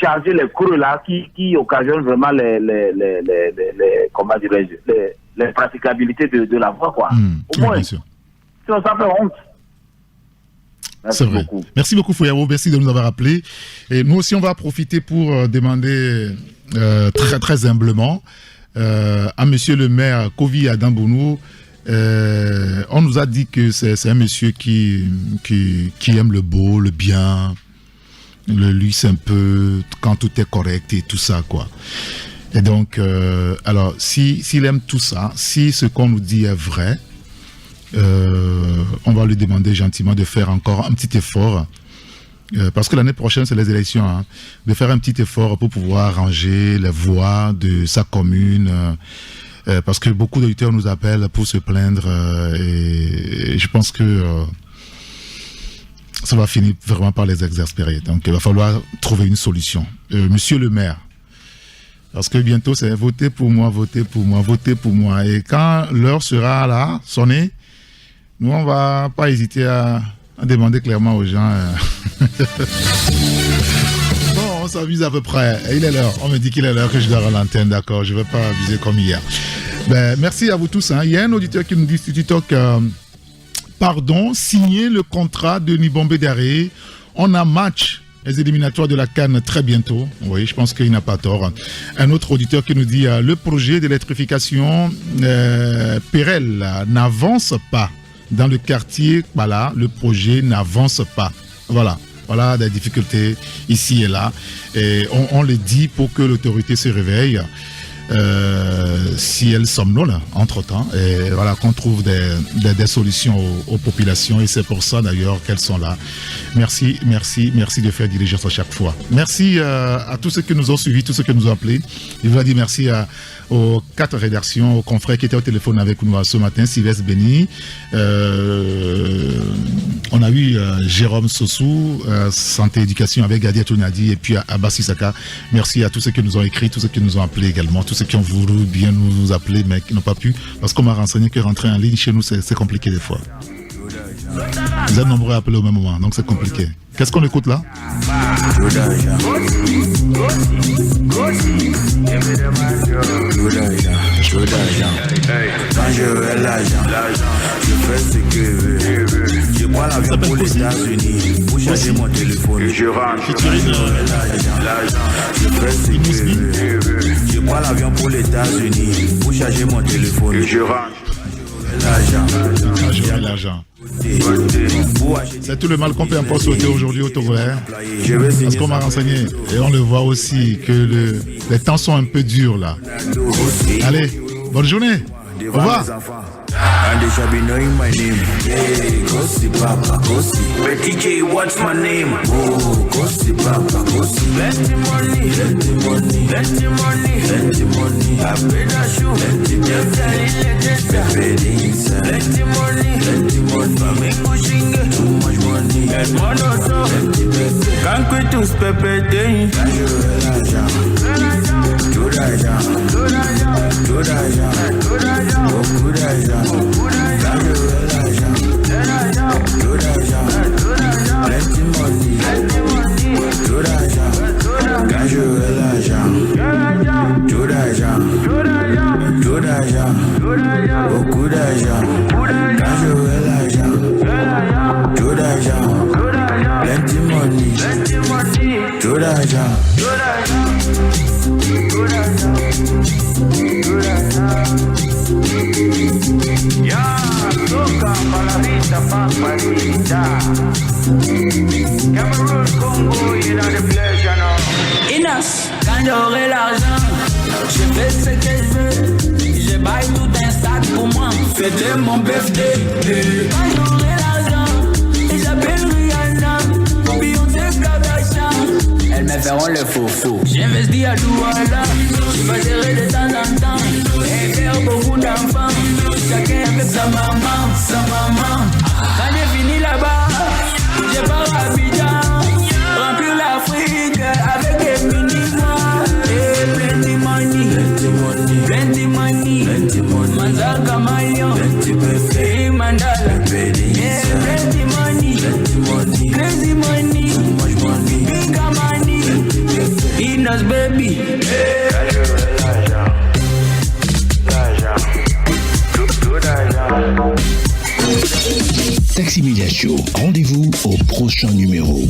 charger les creux là qui occasionnent vraiment comment dirais-je, les praticabilités de la voie, quoi. Au moins. Sinon, ça fait honte. C'est vrai. Beaucoup. Merci beaucoup, Foyao. Merci de nous avoir appelés. Et nous aussi, on va profiter pour demander très, très humblement à monsieur le maire Kovi Adambounou. On nous a dit que c'est un monsieur qui aime le beau, le bien, le luxe un peu, quand tout est correct et tout ça, quoi. Et donc, alors, s'il aime tout ça, si ce qu'on nous dit est vrai, on va lui demander gentiment de faire encore un petit effort, parce que l'année prochaine c'est les élections, hein, de faire un petit effort pour pouvoir ranger les voies de sa commune, parce que beaucoup d'auditeurs nous appellent pour se plaindre, et je pense que ça va finir vraiment par les exaspérer. Donc il va falloir trouver une solution. Monsieur le maire, parce que bientôt c'est voter pour moi, voter pour moi, voter pour moi, et quand l'heure sera là, sonnée, nous, on ne va pas hésiter à demander clairement aux gens. Bon, on s'avise à peu près. Il est l'heure. On me dit qu'il est l'heure que je dois à l'antenne. D'accord, je ne vais pas abuser comme hier. Ben, merci à vous tous. Hein. Il y a un auditeur qui nous dit sur TikTok, pardon, signez le contrat de Nibombe Daré. On a match les éliminatoires de la CAN très bientôt. Oui, je pense qu'il n'a pas tort. Un autre auditeur qui nous dit, le projet d'électrification Pérel n'avance pas. Dans le quartier, voilà, le projet n'avance pas. Voilà des difficultés ici et là. Et on le dit pour que l'autorité se réveille. Si elle somnole entre-temps, et voilà, qu'on trouve des solutions aux populations, et c'est pour ça d'ailleurs qu'elles sont là. Merci de faire diligence à chaque fois. Merci à tous ceux qui nous ont suivis, tous ceux qui nous ont appelés. Je voudrais dire merci aux 4 rédactions, aux confrères qui étaient au téléphone avec nous ce matin, Sylvestre Béni, on a eu Jérôme Sossou, Santé Éducation avec Gadia Tounadi, et puis Abbas Issaka. Merci à tous ceux qui nous ont écrit, tous ceux qui nous ont appelés également, tous ceux qui ont voulu bien nous appeler mais qui n'ont pas pu, parce qu'on m'a renseigné que rentrer en ligne chez nous c'est compliqué des fois. Vous êtes nombreux à appeler au même moment, donc c'est compliqué. Qu'est-ce qu'on écoute là? Quand je veux l'argent, je fais ce que je veux. Je prends l'avion pour les États-Unis pour charger mon téléphone. Je rentre. Je fais ce que je veux. Je prends l'avion pour les États-Unis pour charger mon téléphone. Je rentre. L'argent. C'est tout le mal qu'on peut encore souhaiter aujourd'hui au Togolais. Parce qu'on m'a renseigné et on le voit aussi que les temps sont un peu durs là. Allez, bonne journée. Au revoir. And they shall be knowing my name. Yeah, Kosi Papa Kosi. But DJ, what's my name? Oh, Kosi Papa Kosi. Let the money, let the money, let the money, let the money. I pay that shoe, let the money, let the money, let the money. I make pushing too much money. And one or so, can't quit to Pepe Day. Beaucoup d'argent, quand je veux l'argent. d'argent. Ya, toca palabrita, paparita. Cameroun, Congo, il a des plaisirs, non? Inas, quand j'aurai l'argent, je fais ce que je veux. Je baille tout un sac pour moi, fêter mon birthday. Quand j'aurai l'argent, j'appelle Rihanna, Beyoncé, Kardashian. Elles me feront le faux-faux. J'investis à Douala, je passerai de temps en temps. Et faire beaucoup d'enfants, chacun avec sa maman. Quand j'ai fini là-bas, je pars à Abidjan, remplir l'Afrique avec des mini-mois. Et plenty money, Manzaka Mayon, et Mandala. Yeah, plenty money, crazy money, big money, Inos baby. Taxi Media Show, rendez-vous au prochain numéro.